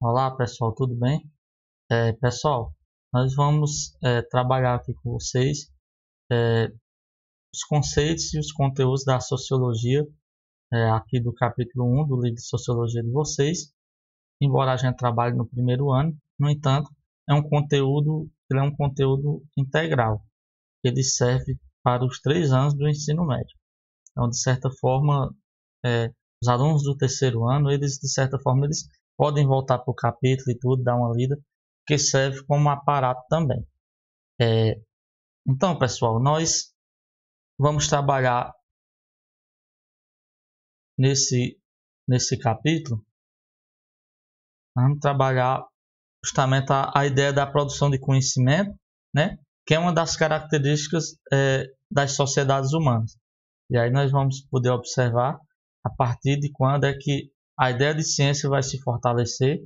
Olá pessoal, tudo bem? Pessoal, nós vamos trabalhar aqui com vocês é, os conceitos e os conteúdos da sociologia, aqui do capítulo 1 do livro de sociologia de vocês. Embora a gente trabalhe no primeiro ano, no entanto, ele é um conteúdo integral. Ele serve para os 3 anos do ensino médio. Então, de certa forma, os alunos do terceiro ano, eles podem voltar para o capítulo e tudo, dar uma lida, que serve como aparato também. Então, pessoal, nós vamos trabalhar nesse capítulo, vamos trabalhar justamente a ideia da produção de conhecimento, né? Que é uma das características das sociedades humanas. E aí nós vamos poder observar a partir de quando é que a ideia de ciência vai se fortalecer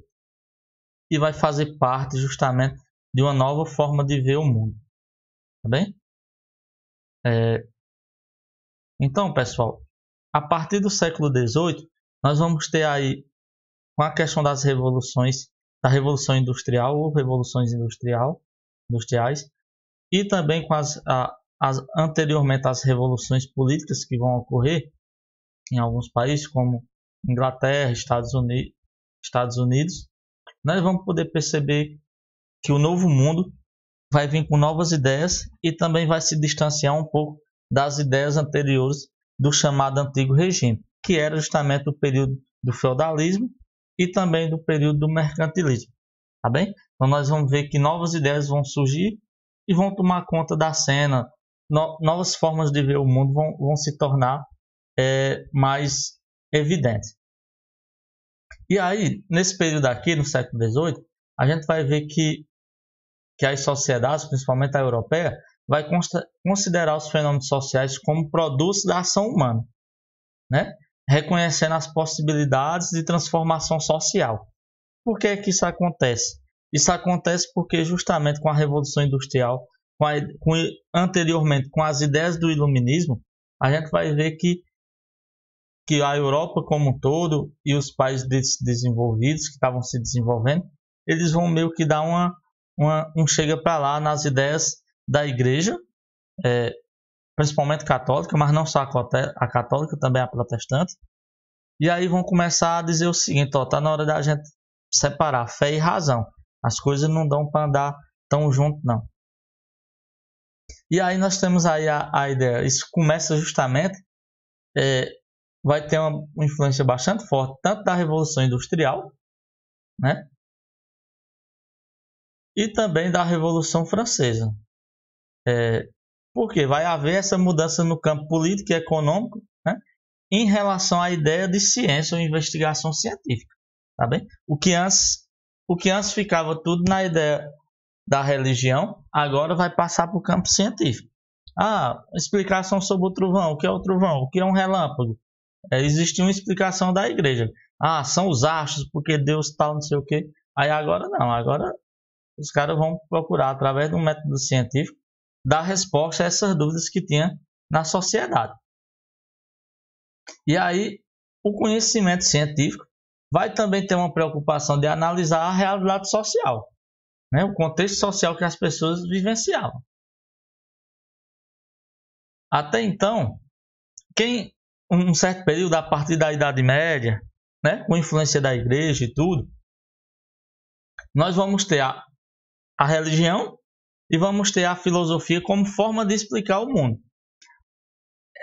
e vai fazer parte justamente de uma nova forma de ver o mundo. Tá bem? Então, pessoal, a partir do século XVIII, nós vamos ter aí, com a questão das revoluções, da Revolução Industrial ou Revoluções Industriais, e também com anteriormente as revoluções políticas que vão ocorrer em alguns países, como Inglaterra, Estados Unidos, nós vamos poder perceber que o novo mundo vai vir com novas ideias e também vai se distanciar um pouco das ideias anteriores do chamado antigo regime, que era justamente o período do feudalismo e também do período do mercantilismo. Tá bem? Então nós vamos ver que novas ideias vão surgir e vão tomar conta da cena, novas formas de ver o mundo vão se tornar mais evidentes. E aí, nesse período aqui, no século XVIII, a gente vai ver que as sociedades, principalmente a europeia, vai considerar os fenômenos sociais como produtos da ação humana, né? Reconhecendo as possibilidades de transformação social. Por que isso acontece? Isso acontece porque justamente com a Revolução Industrial, anteriormente com as ideias do Iluminismo, a gente vai ver que a Europa como um todo e os países desenvolvidos que estavam se desenvolvendo, eles vão meio que dar um chega para lá nas ideias da igreja, principalmente católica, mas não só a católica, também a protestante. E aí vão começar a dizer o seguinte: está na hora da gente separar fé e razão. As coisas não dão para andar tão junto, não. E aí nós temos aí a ideia. Isso começa justamente, vai ter uma influência bastante forte, tanto da Revolução Industrial, né? E também da Revolução Francesa. Porque vai haver essa mudança no campo político e econômico, né? Em relação à ideia de ciência ou investigação científica. Tá bem? O que antes ficava tudo na ideia da religião, agora vai passar para o campo científico. Explicação sobre o trovão. O que é o trovão? O que é um relâmpago? Existe uma explicação da igreja. São os astros, porque Deus tal, não sei o quê. Aí agora não. Agora os caras vão procurar, através de um método científico, dar resposta a essas dúvidas que tinha na sociedade. E aí, o conhecimento científico vai também ter uma preocupação de analisar a realidade social, né? O contexto social que as pessoas vivenciavam. Até então, um certo período, a partir da Idade Média, né, com influência da igreja e tudo, nós vamos ter a religião e vamos ter a filosofia como forma de explicar o mundo.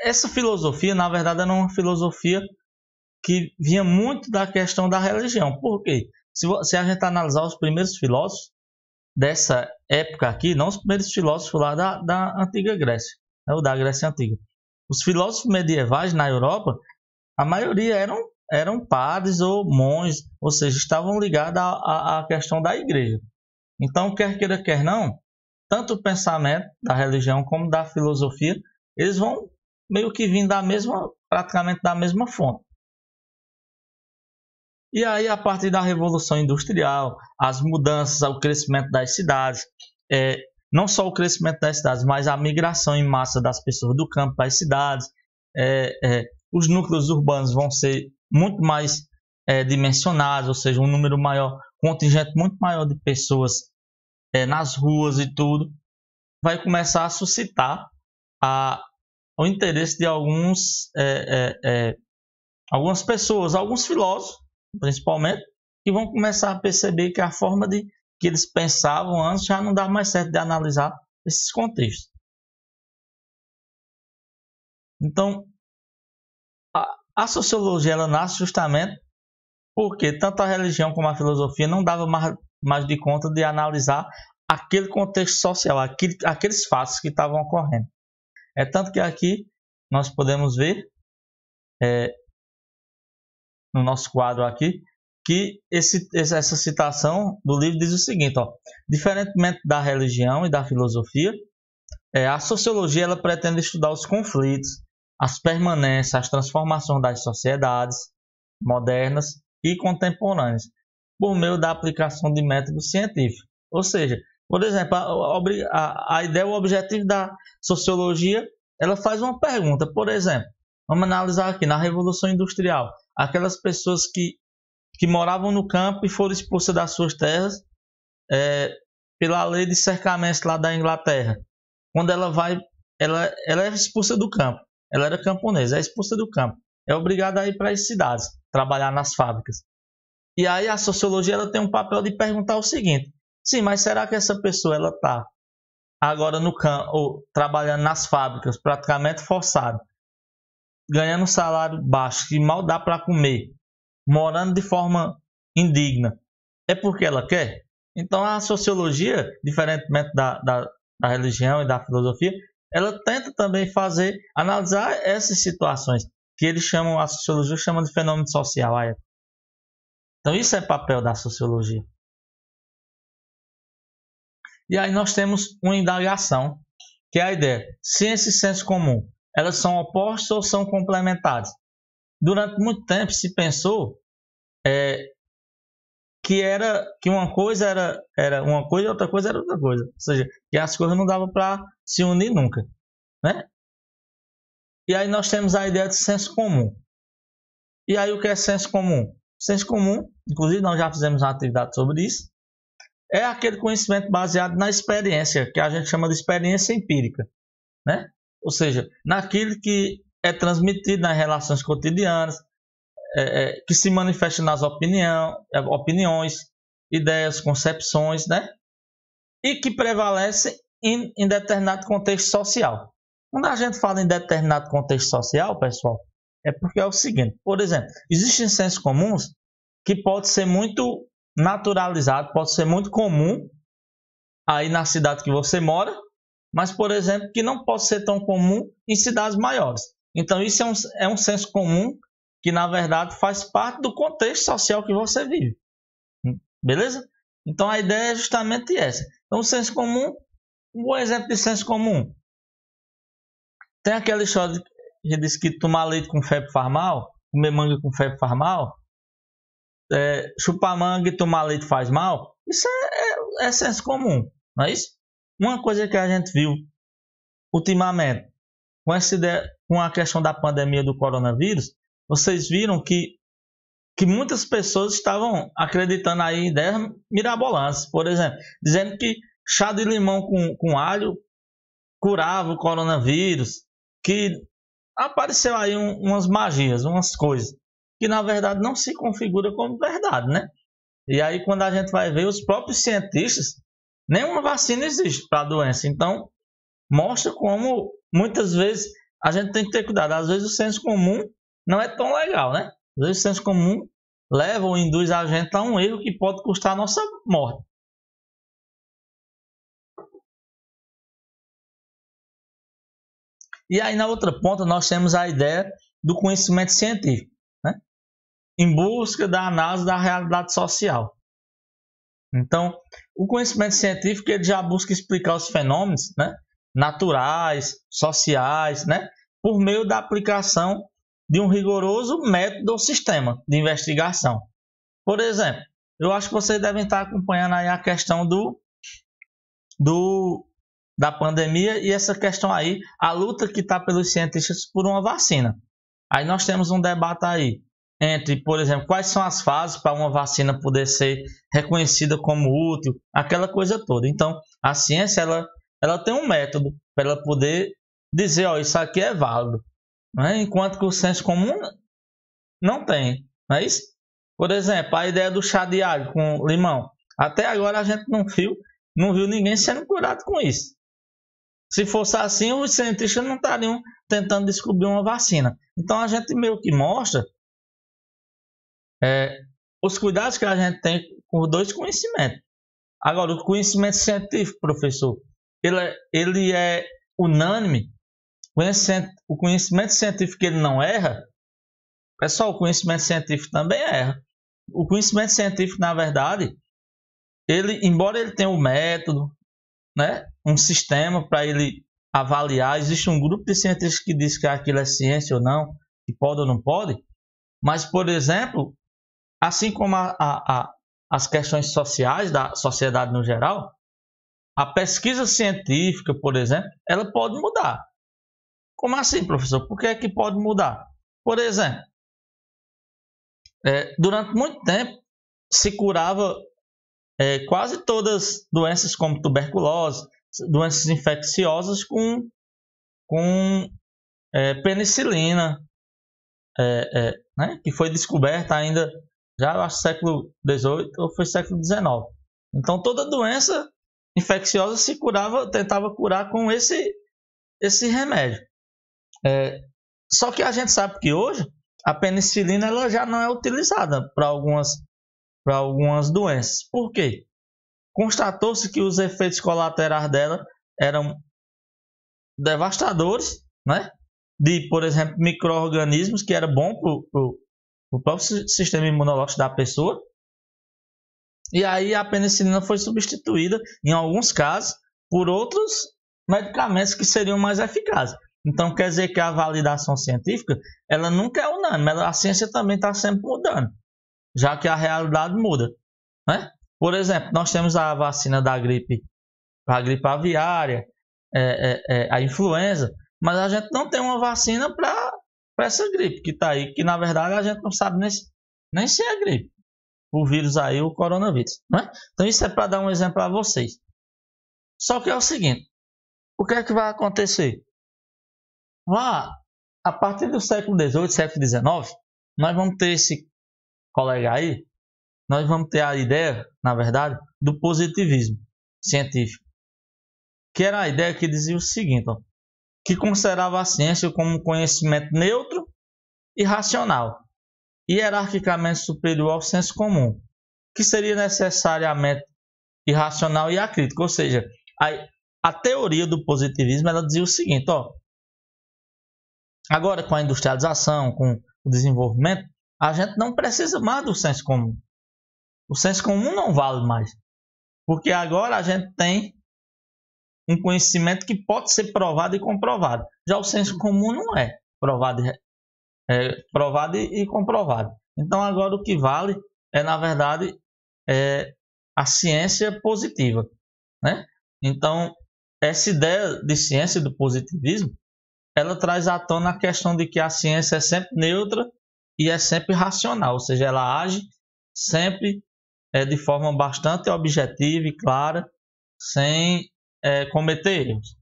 Essa filosofia, na verdade, era uma filosofia que vinha muito da questão da religião. Por quê? Se a gente analisar os primeiros filósofos dessa época aqui, não os primeiros filósofos lá da Antiga Grécia, né, ou da Grécia Antiga. Os filósofos medievais na Europa, a maioria eram padres ou monges, ou seja, estavam ligados à questão da igreja. Então, quer queira, quer não, tanto o pensamento da religião como da filosofia, eles vão meio que vir praticamente da mesma fonte. E aí, a partir da Revolução Industrial, as mudanças, o crescimento das cidades, não só o crescimento das cidades, mas a migração em massa das pessoas do campo para as cidades, os núcleos urbanos vão ser muito mais dimensionadas, ou seja, um número maior, um contingente muito maior de pessoas nas ruas e tudo, vai começar a suscitar o interesse de algumas pessoas, alguns filósofos, principalmente, que vão começar a perceber que a forma que eles pensavam antes já não dá mais certo de analisar esses contextos. Então, a sociologia ela nasce justamente porque tanto a religião como a filosofia não davam mais de conta de analisar aquele contexto social, aqueles fatos que estavam ocorrendo. É tanto que aqui nós podemos ver no nosso quadro aqui que essa citação do livro diz o seguinte, diferentemente da religião e da filosofia, a sociologia ela pretende estudar os conflitos, as permanências, as transformações das sociedades modernas e contemporâneas, por meio da aplicação de métodos científicos. Ou seja, por exemplo, a ideia, o objetivo da sociologia, ela faz uma pergunta. Por exemplo, vamos analisar aqui, na Revolução Industrial, aquelas pessoas que moravam no campo e foram expulsas das suas terras pela lei de cercamento lá da Inglaterra. Quando ela é expulsa do campo. Ela era camponesa, é expulsa do campo. É obrigada a ir para as cidades, trabalhar nas fábricas. E aí a sociologia ela tem um papel de perguntar o seguinte: sim, mas será que essa pessoa ela está agora no campo, ou trabalhando nas fábricas, praticamente forçado, ganhando um salário baixo, que mal dá para comer, morando de forma indigna, é porque ela quer? Então a sociologia, diferentemente da religião e da filosofia, ela tenta também analisar essas situações que a sociologia chama de fenômeno social. Então isso é papel da sociologia. E aí nós temos uma indagação, que é a ideia: ciência e senso comum, elas são opostas ou são complementares? Durante muito tempo se pensou que uma coisa era uma coisa e outra coisa era outra coisa. Ou seja, que as coisas não davam para se unir nunca, né? E aí nós temos a ideia de senso comum. E aí o que é senso comum? Senso comum, inclusive nós já fizemos uma atividade sobre isso, é aquele conhecimento baseado na experiência, que a gente chama de experiência empírica, né? Ou seja, naquilo que é transmitido nas relações cotidianas, que se manifesta nas opiniões, ideias, concepções, né? E que prevalecem em determinado contexto social. Quando a gente fala em determinado contexto social, pessoal, é porque é o seguinte: por exemplo, existem sensos comuns que pode ser muito naturalizado, pode ser muito comum aí na cidade que você mora, mas, por exemplo, que não pode ser tão comum em cidades maiores. Então, isso é um senso comum que, na verdade, faz parte do contexto social que você vive. Beleza? Então, a ideia é justamente essa. Então, o senso comum, um bom exemplo de senso comum. Tem aquela história que diz que tomar leite com febre faz mal, comer manga com febre faz mal, chupar manga e tomar leite faz mal. Isso é senso comum, não é isso? Uma coisa que a gente viu ultimamente, com a questão da pandemia do coronavírus, vocês viram que muitas pessoas estavam acreditando aí em ideias mirabolantes. Por exemplo, dizendo que chá de limão com alho curava o coronavírus, que apareceu aí umas magias, umas coisas que na verdade não se configura como verdade, né? E aí quando a gente vai ver, os próprios cientistas, nenhuma vacina existe para a doença. Então mostra como muitas vezes a gente tem que ter cuidado. Às vezes o senso comum não é tão legal, né? Às vezes o senso comum leva ou induz a gente a um erro que pode custar a nossa morte. E aí na outra ponta nós temos a ideia do conhecimento científico, né? Em busca da análise da realidade social. Então, o conhecimento científico ele já busca explicar os fenômenos, né, naturais, sociais, né, por meio da aplicação de um rigoroso método ou sistema de investigação. Por exemplo, eu acho que vocês devem estar acompanhando aí a questão da pandemia e essa questão aí, a luta que está pelos cientistas por uma vacina. Aí nós temos um debate aí entre, por exemplo, quais são as fases para uma vacina poder ser reconhecida como útil, aquela coisa toda. Então, a ciência ela tem um método para ela poder dizer, ó, isso aqui é válido, né? Enquanto que o senso comum não tem, não é isso? Por exemplo, a ideia do chá de alho com limão. Até agora a gente não viu ninguém sendo curado com isso. Se fosse assim, os cientistas não estariam tentando descobrir uma vacina. Então a gente meio que mostra os cuidados que a gente tem com os dois conhecimentos. Agora, o conhecimento científico, professor, ele é unânime. O conhecimento científico ele não erra. Pessoal, o conhecimento científico também erra. O conhecimento científico, na verdade, embora ele tenha um método, né, um sistema para ele avaliar, existe um grupo de cientistas que diz que aquilo é ciência ou não, que pode ou não pode, mas, por exemplo, assim como as questões sociais da sociedade no geral, a pesquisa científica, por exemplo, ela pode mudar. Como assim, professor? Por que é que pode mudar? Por exemplo, durante muito tempo se curava quase todas as doenças como tuberculose, doenças infecciosas com penicilina, né, que foi descoberta ainda já eu acho século XVIII ou foi século XIX. Então toda doença infecciosa se tentava curar com esse remédio. Só que a gente sabe que hoje a penicilina ela já não é utilizada para algumas doenças. Por quê? Constatou-se que os efeitos colaterais dela eram devastadores, né? De, por exemplo, micro-organismos, que era bom para o próprio sistema imunológico da pessoa. E aí a penicilina foi substituída, em alguns casos, por outros medicamentos que seriam mais eficazes. Então, quer dizer que a validação científica, ela nunca é unânime, a ciência também está sempre mudando, já que a realidade muda, né? Por exemplo, nós temos a vacina da gripe, a gripe aviária, a influenza, mas a gente não tem uma vacina para essa gripe que está aí, que na verdade a gente não sabe nem se é gripe, o vírus aí, o coronavírus, né? Então isso é para dar um exemplo a vocês. Só que é o seguinte, o que é que vai acontecer? A partir do século XVIII, século XIX, nós vamos ter esse colega aí, nós vamos ter a ideia, na verdade, do positivismo científico, que era a ideia que dizia o seguinte, que considerava a ciência como um conhecimento neutro e racional, hierarquicamente superior ao senso comum, que seria necessariamente irracional e acrítico. Ou seja, a teoria do positivismo ela dizia o seguinte, agora com a industrialização, com o desenvolvimento, a gente não precisa mais do senso comum. O senso comum não vale mais, porque agora a gente tem um conhecimento que pode ser provado e comprovado. Já o senso comum não é provado e comprovado. Então agora o que vale na verdade, a ciência positiva, né? Então essa ideia de ciência do positivismo, ela traz à tona a questão de que a ciência é sempre neutra e é sempre racional, ou seja, ela age sempre de forma bastante objetiva e clara, sem cometer erros.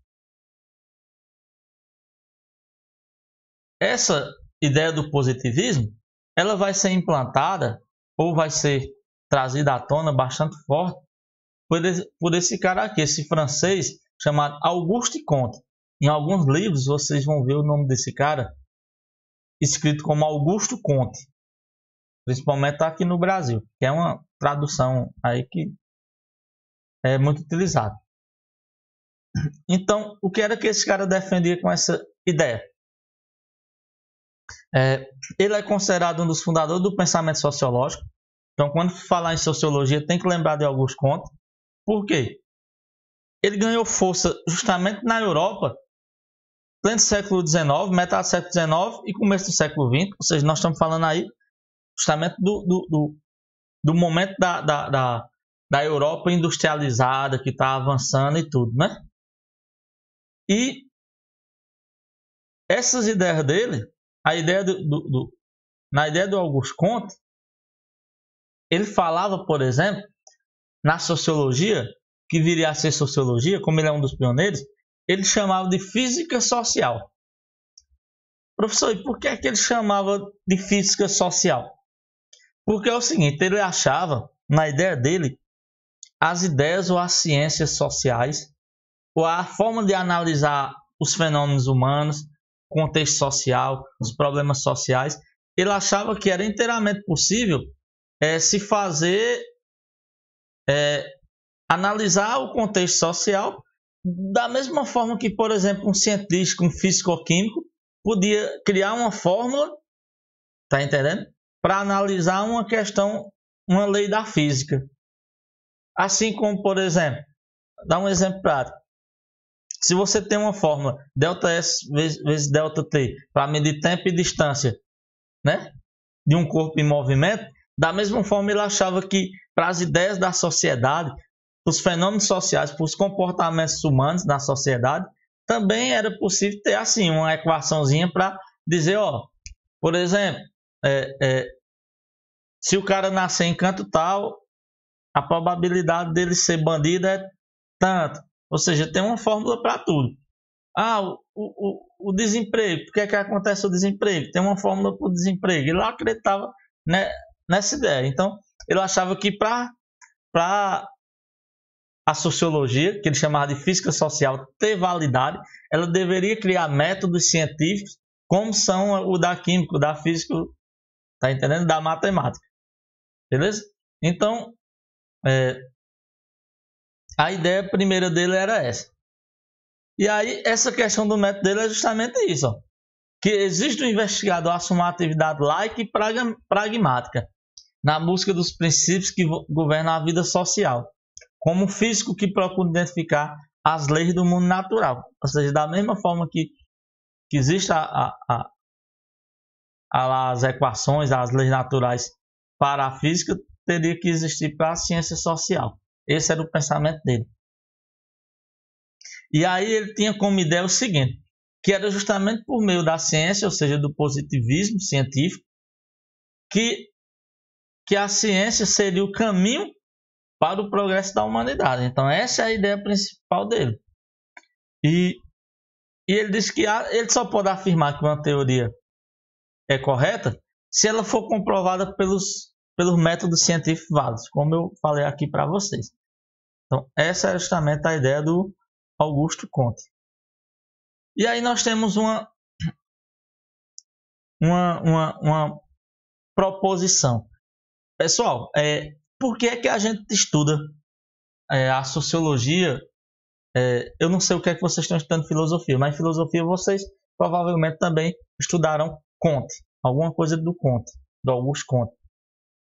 Essa ideia do positivismo, ela vai ser implantada ou vai ser trazida à tona bastante forte por esse cara aqui, esse francês chamado Auguste Comte. Em alguns livros vocês vão ver o nome desse cara escrito como Augusto Comte, principalmente aqui no Brasil, que é uma tradução aí que é muito utilizada. Então, o que era que esse cara defendia com essa ideia? Ele é considerado um dos fundadores do pensamento sociológico. Então, quando falar em sociologia, tem que lembrar de Auguste Comte. Por quê? Ele ganhou força justamente na Europa, pleno século XIX, metade do século XIX e começo do século XX. Ou seja, nós estamos falando aí justamente do momento da Europa industrializada, que está avançando e tudo, né? E essas ideias dele, a ideia na ideia do Auguste Comte, ele falava, por exemplo, na sociologia, que viria a ser sociologia, como ele é um dos pioneiros, ele chamava de física social. Professor, e por que é que ele chamava de física social? Porque é o seguinte, ele achava, na ideia dele, as ideias ou as ciências sociais, ou a forma de analisar os fenômenos humanos, contexto social, os problemas sociais, ele achava que era inteiramente possível se fazer, analisar o contexto social da mesma forma que, por exemplo, um cientista, um físico-químico, podia criar uma fórmula, tá entendendo? Para analisar uma questão, uma lei da física. Assim como, por exemplo, dá um exemplo prático. Se você tem uma fórmula ΔS vezes ΔT para medir tempo e distância, né, de um corpo em movimento, da mesma forma ele achava que para as ideias da sociedade, para os fenômenos sociais, para os comportamentos humanos na sociedade, também era possível ter assim uma equaçãozinha para dizer, ó, por exemplo, se o cara nascer em canto tal, a probabilidade dele ser bandido é tanto. Ou seja, tem uma fórmula para tudo. O desemprego. Por que acontece o desemprego? Tem uma fórmula para o desemprego. Ele acreditava, né, nessa ideia. Então, ele achava que para a sociologia, que ele chamava de física social, ter validade, ela deveria criar métodos científicos, como são o da química, o da física, tá entendendo? Da matemática. Beleza? Então, a ideia primeira dele era essa. E aí, essa questão do método dele é justamente isso, ó, que existe um investigador assumir uma atividade laica e pragmática na busca dos princípios que governam a vida social, como um físico que procura identificar as leis do mundo natural. Ou seja, da mesma forma que existe as equações, as leis naturais para a física, teria que existir para a ciência social. Esse era o pensamento dele. E aí ele tinha como ideia o seguinte, que era justamente por meio da ciência, ou seja, do positivismo científico, que a ciência seria o caminho para o progresso da humanidade. Então essa é a ideia principal dele. E ele disse que ele só pode afirmar que uma teoria é correta se ela for comprovada pelos métodos científicos válidos, como eu falei aqui para vocês. Então essa é justamente a ideia do Auguste Comte. E aí nós temos uma proposição. Pessoal, por que é que a gente estuda a sociologia? Eu não sei o que é que vocês estão estudando filosofia, mas filosofia vocês provavelmente também estudaram Comte, alguma coisa do Comte, do Auguste Comte.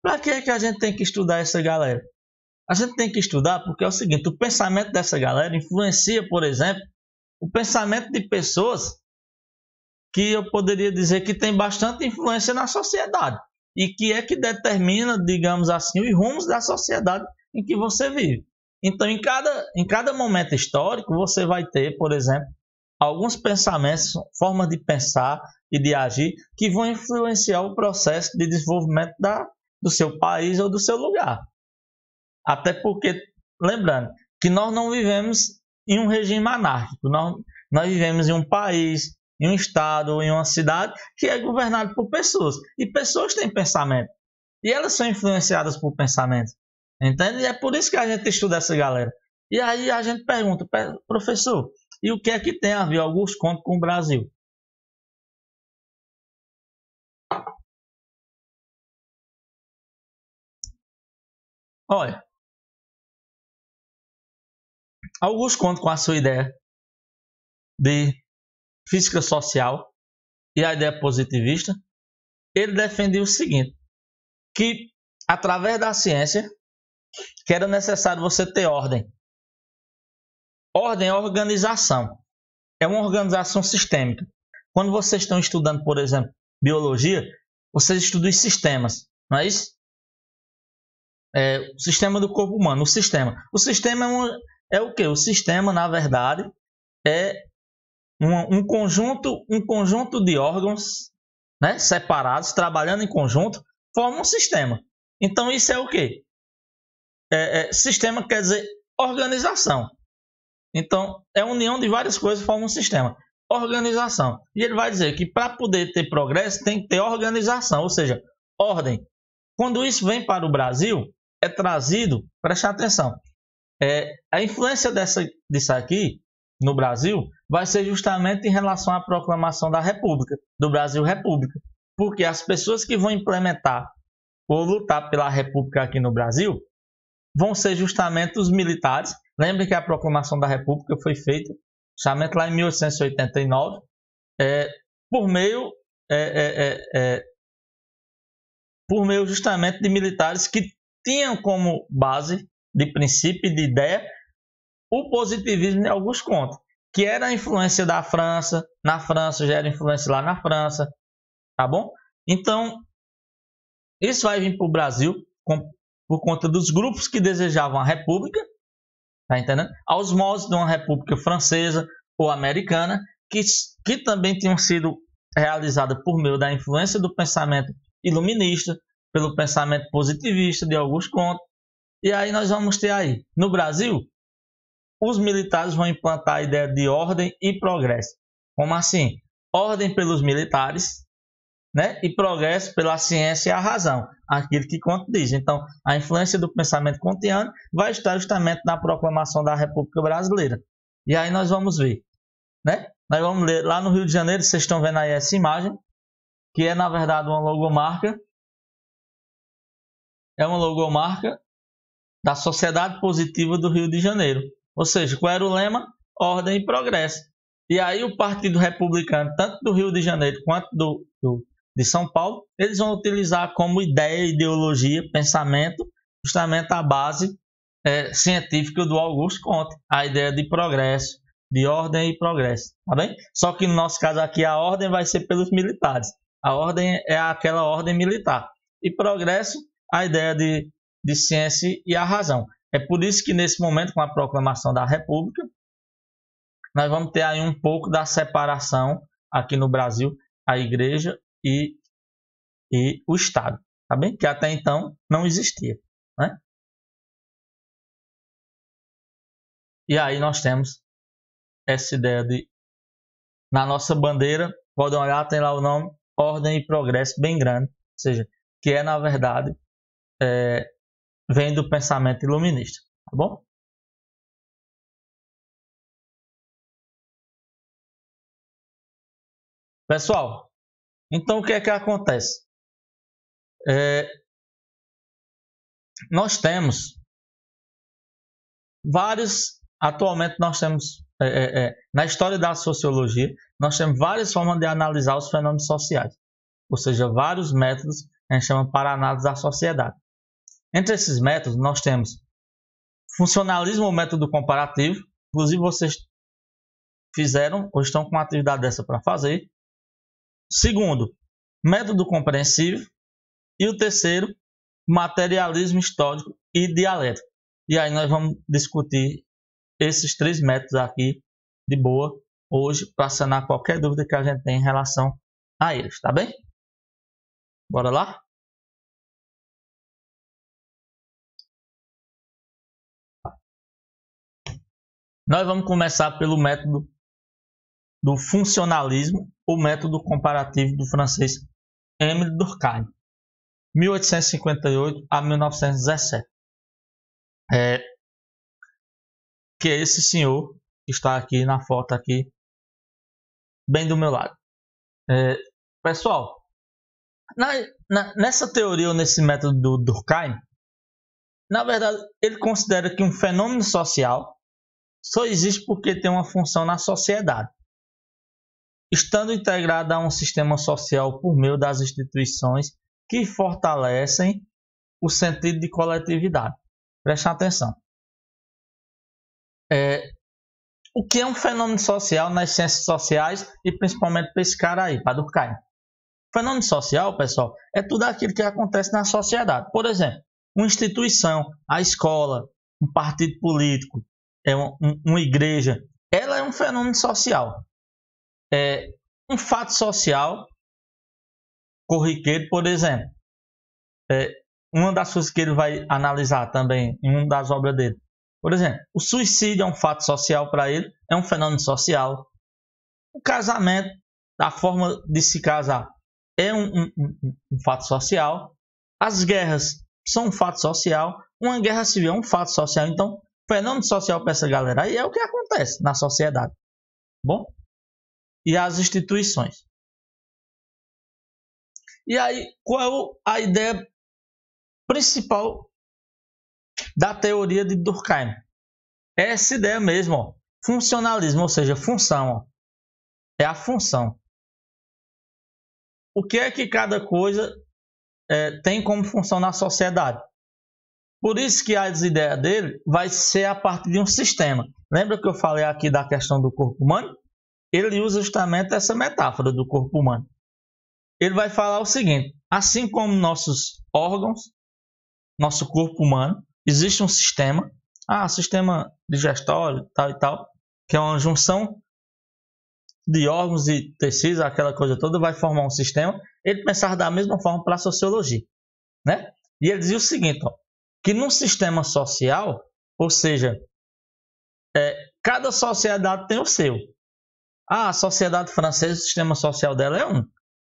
Para que é que a gente tem que estudar essa galera? A gente tem que estudar porque é o seguinte, o pensamento dessa galera influencia, por exemplo, o pensamento de pessoas que eu poderia dizer que tem bastante influência na sociedade e que é que determina, digamos assim, os rumos da sociedade em que você vive. Então, em cada momento histórico, você vai ter, por exemplo, alguns pensamentos, formas de pensar e de agir que vão influenciar o processo de desenvolvimento do seu país ou do seu lugar. Até porque, lembrando, que nós não vivemos em um regime anárquico, nós vivemos em um país, em um estado, em uma cidade que é governado por pessoas. E pessoas têm pensamento. E elas são influenciadas por pensamento. Entende? E é por isso que a gente estuda essa galera. E aí a gente pergunta, professor, e o que é que tem a ver Auguste Comte com o Brasil? Olha, Auguste Comte, com a sua ideia de física social e a ideia positivista, ele defendia o seguinte, que através da ciência que era necessário você ter ordem. Ordem é organização. É uma organização sistêmica. Quando vocês estão estudando, por exemplo, biologia, vocês estudam os sistemas, não é isso? O sistema do corpo humano, o sistema. O sistema é o quê? O sistema, na verdade, é um conjunto de órgãos né, separados, trabalhando em conjunto, formam um sistema. Então isso é o quê? Sistema quer dizer organização. Então é a união de várias coisas que formam um sistema. Organização. E ele vai dizer que para poder ter progresso tem que ter organização, ou seja, ordem. Quando isso vem para o Brasil, é trazido, preste atenção, a influência disso aqui no Brasil vai ser justamente em relação à proclamação da República, do Brasil República. Porque as pessoas que vão implementar ou lutar pela República aqui no Brasil vão ser justamente os militares. Lembre que a proclamação da República foi feita justamente lá em 1889, por meio justamente de militares que tinham como base de princípio e de ideia o positivismo de Auguste Comte, que era a influência da França, na França já era influência lá na França, tá bom? Então, isso vai vir para o Brasil por conta dos grupos que desejavam a república, tá entendendo? Aos moldes de uma república francesa ou americana, que também tinham sido realizadas por meio da influência do pensamento iluminista, pelo pensamento positivista de Auguste Comte. E aí nós vamos ter aí, no Brasil, os militares vão implantar a ideia de ordem e progresso. Como assim? Ordem pelos militares, né? E progresso pela ciência e a razão. Aquilo que Comte diz. Então, a influência do pensamento kantiano vai estar justamente na proclamação da República Brasileira. E aí nós vamos ver, né? Nós vamos ler lá no Rio de Janeiro, vocês estão vendo aí essa imagem, que é na verdade uma logomarca. É uma logomarca da Sociedade Positiva do Rio de Janeiro. Ou seja, qual era o lema? Ordem e progresso. E aí o Partido Republicano, tanto do Rio de Janeiro quanto de São Paulo, eles vão utilizar como ideia, ideologia, pensamento, justamente a base científica do Auguste Comte, a ideia de progresso, de ordem e progresso, tá bem? Só que no nosso caso aqui a ordem vai ser pelos militares. A ordem é aquela ordem militar. E progresso, a ideia de ciência e a razão. É por isso que nesse momento, com a proclamação da República, nós vamos ter aí um pouco da separação aqui no Brasil, a igreja e o Estado, tá bem? Que até então não existia, né? E aí nós temos essa ideia de, na nossa bandeira, podem olhar, tem lá o nome Ordem e Progresso bem grande, ou seja, que é na verdade vem do pensamento iluminista, tá bom? Pessoal, então o que é que acontece? Nós temos atualmente nós temos, na história da sociologia, nós temos várias formas de analisar os fenômenos sociais, ou seja, vários métodos que a gente chama para análise da sociedade. Entre esses métodos, nós temos funcionalismo ou método comparativo, inclusive vocês fizeram ou estão com uma atividade dessa para fazer. Segundo, método compreensivo. E o terceiro, materialismo histórico e dialético. E aí nós vamos discutir esses três métodos aqui de boa hoje para sanar qualquer dúvida que a gente tem em relação a eles, tá bem? Bora lá? Nós vamos começar pelo método do funcionalismo, o método comparativo do francês Émile Durkheim, 1858 a 1917. Que é esse senhor que está aqui na foto aqui, bem do meu lado. Pessoal, nessa teoria ou nesse método do Durkheim, na verdade ele considera que um fenômeno social só existe porque tem uma função na sociedade, estando integrado a um sistema social por meio das instituições que fortalecem o sentido de coletividade. Preste atenção. O que é um fenômeno social nas ciências sociais e principalmente para esse cara aí, para Durkheim? Fenômeno social, pessoal, é tudo aquilo que acontece na sociedade. Por exemplo, uma instituição, a escola, um partido político, uma igreja, ela é um fenômeno social. Um fato social corriqueiro, por exemplo. Uma das coisas que ele vai analisar também em uma das obras dele. Por exemplo, o suicídio é um fato social para ele, é um fenômeno social. O casamento, a forma de se casar, é um fato social. As guerras são um fato social. Uma guerra civil é um fato social. Então, fenômeno social para essa galera aí é o que acontece na sociedade. Bom? E as instituições. E aí, qual é a ideia principal da teoria de Durkheim? É essa ideia mesmo, ó. Funcionalismo, ou seja, função. Ó. É a função. O que é que cada coisa tem como função na sociedade? Por isso que as ideias dele vai ser a partir de um sistema. Lembra que eu falei aqui da questão do corpo humano? Ele usa justamente essa metáfora do corpo humano. Ele vai falar o seguinte: assim como nossos órgãos, nosso corpo humano, existe um sistema, sistema digestório, tal e tal, que é uma junção de órgãos e tecidos, aquela coisa toda, vai formar um sistema. Ele pensava da mesma forma para a sociologia, né? E ele dizia o seguinte, ó, que num sistema social, ou seja, cada sociedade tem o seu. A sociedade francesa, o sistema social dela é um.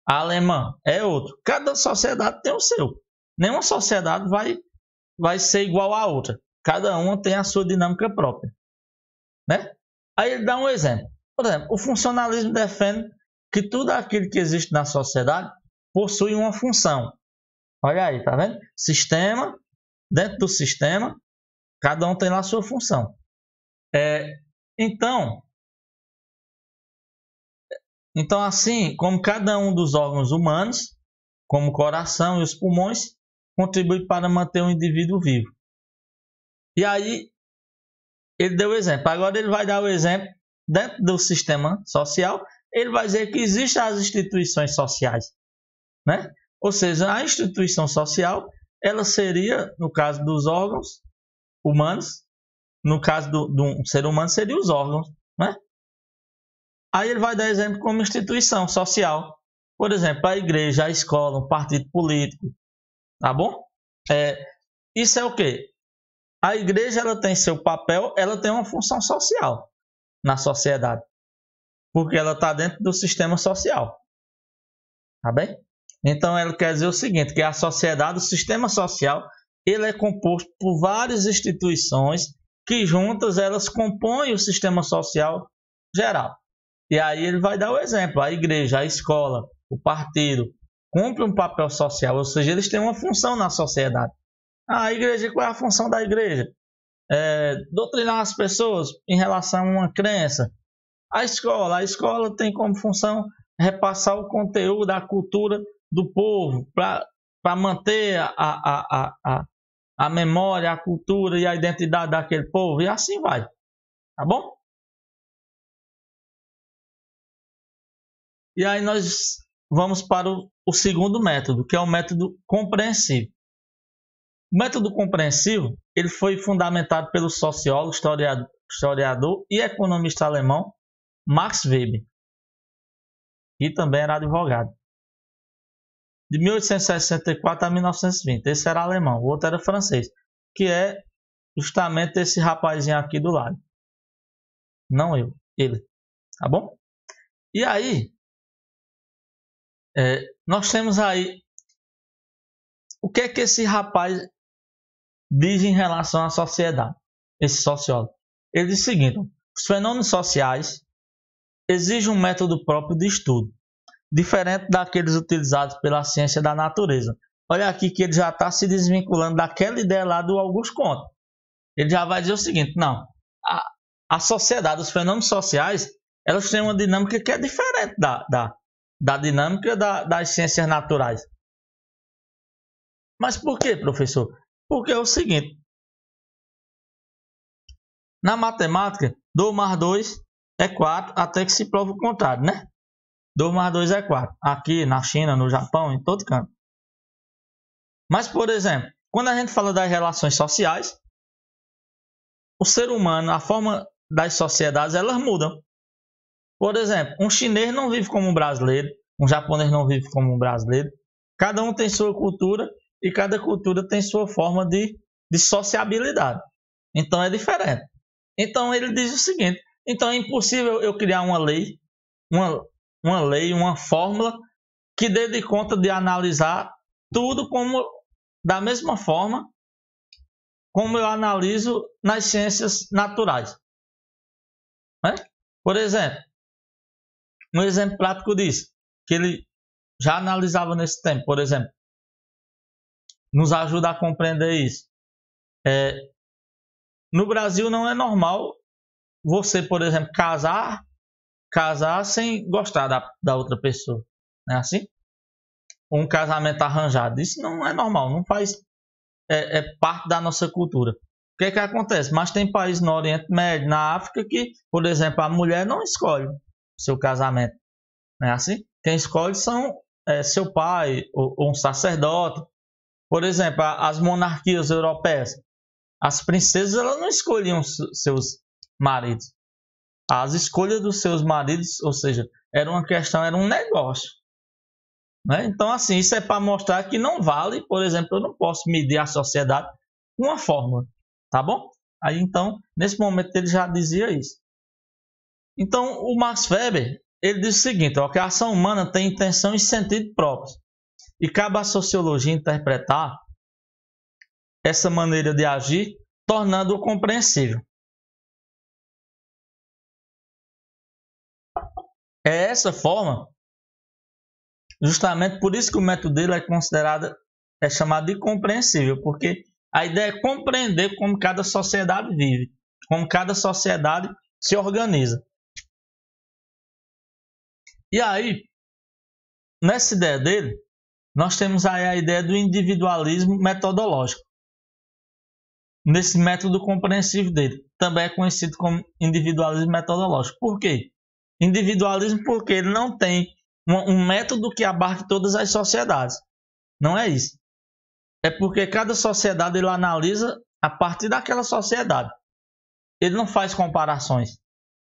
A alemã é outro. Cada sociedade tem o seu. Nenhuma sociedade vai ser igual à outra. Cada uma tem a sua dinâmica própria, né? Aí ele dá um exemplo. Por exemplo, o funcionalismo defende que tudo aquilo que existe na sociedade possui uma função. Olha aí, tá vendo? Sistema, dentro do sistema, cada um tem lá a sua função. Então, assim como cada um dos órgãos humanos, como o coração e os pulmões, contribui para manter o indivíduo vivo. E aí, ele deu o exemplo. Agora ele vai dar o exemplo dentro do sistema social. Ele vai dizer que existem as instituições sociais, né? Ou seja, a instituição social, ela seria, no caso dos órgãos humanos, no caso de um ser humano, seria os órgãos, né? Aí ele vai dar exemplo como instituição social. Por exemplo, a igreja, a escola, um partido político. Tá bom? Isso é o quê? A igreja, ela tem seu papel, ela tem uma função social na sociedade. Porque ela está dentro do sistema social. Tá bem? Então, ela quer dizer o seguinte, que a sociedade, o sistema social, ele é composto por várias instituições que juntas elas compõem o sistema social geral. E aí ele vai dar o exemplo. A igreja, a escola, o partido cumprem um papel social, ou seja, eles têm uma função na sociedade. A igreja, qual é a função da igreja? Doutrinar as pessoas em relação a uma crença. A escola tem como função repassar o conteúdo, a cultura do povo, para manter a memória, a cultura e a identidade daquele povo, e assim vai. Tá bom? E aí nós vamos para o segundo método, que é o método compreensivo. O método compreensivo ele foi fundamentado pelo sociólogo, historiador e economista alemão Max Weber, que também era advogado. De 1864 a 1920. Esse era alemão, o outro era francês, que é justamente esse rapazinho aqui do lado. Não eu, ele. Tá bom? E aí, nós temos aí o que é que esse rapaz diz em relação à sociedade, esse sociólogo. Ele diz o seguinte: os fenômenos sociais exigem um método próprio de estudo, diferente daqueles utilizados pela ciência da natureza. Olha aqui que ele já está se desvinculando daquela ideia lá do Auguste Comte. Ele já vai dizer o seguinte: não, a sociedade, os fenômenos sociais, elas têm uma dinâmica que é diferente da dinâmica das ciências naturais. Mas por quê, professor? Porque é o seguinte: na matemática, 2 mais 2 é 4, até que se prove o contrário, né? 2 mais 2 é 4. Aqui, na China, no Japão, em todo canto. Mas, por exemplo, quando a gente fala das relações sociais, o ser humano, a forma das sociedades, elas mudam. Por exemplo, um chinês não vive como um brasileiro, um japonês não vive como um brasileiro, Cada um tem sua cultura e cada cultura tem sua forma de sociabilidade. Então é diferente. Então ele diz o seguinte: então é impossível eu criar uma lei, uma fórmula que dê de conta de analisar tudo da mesma forma como eu analiso nas ciências naturais. Né? Por exemplo, um exemplo prático disso, que ele já analisava nesse tempo, por exemplo, nos ajuda a compreender isso. No Brasil não é normal você, por exemplo, casar sem gostar da outra pessoa. Não é assim? Um casamento arranjado. Isso não é normal, não faz parte da nossa cultura. O que acontece? Mas tem países no Oriente Médio, na África, que, por exemplo, a mulher não escolhe o seu casamento. Não é assim? Quem escolhe são seu pai ou um sacerdote. Por exemplo, as monarquias europeias, as princesas elas não escolhiam seus maridos. As escolhas dos seus maridos, ou seja, era um negócio. Né? Então, assim, isso é para mostrar que não vale, por exemplo, eu não posso medir a sociedade com uma fórmula, tá bom? Aí, então, nesse momento ele já dizia isso. Então, o Max Weber, ele diz o seguinte, que a ação humana tem intenção e sentido próprios, e cabe à sociologia interpretar essa maneira de agir, tornando-o compreensível. É essa forma, justamente por isso que o método dele é chamado de compreensível, porque a ideia é compreender como cada sociedade vive, como cada sociedade se organiza. E aí, nessa ideia dele, nós temos aí a ideia do individualismo metodológico. Nesse método compreensível dele, também é conhecido como individualismo metodológico. Por quê? Individualismo porque ele não tem um método que abarque todas as sociedades. Não é isso. É porque cada sociedade ele analisa a partir daquela sociedade. Ele não faz comparações.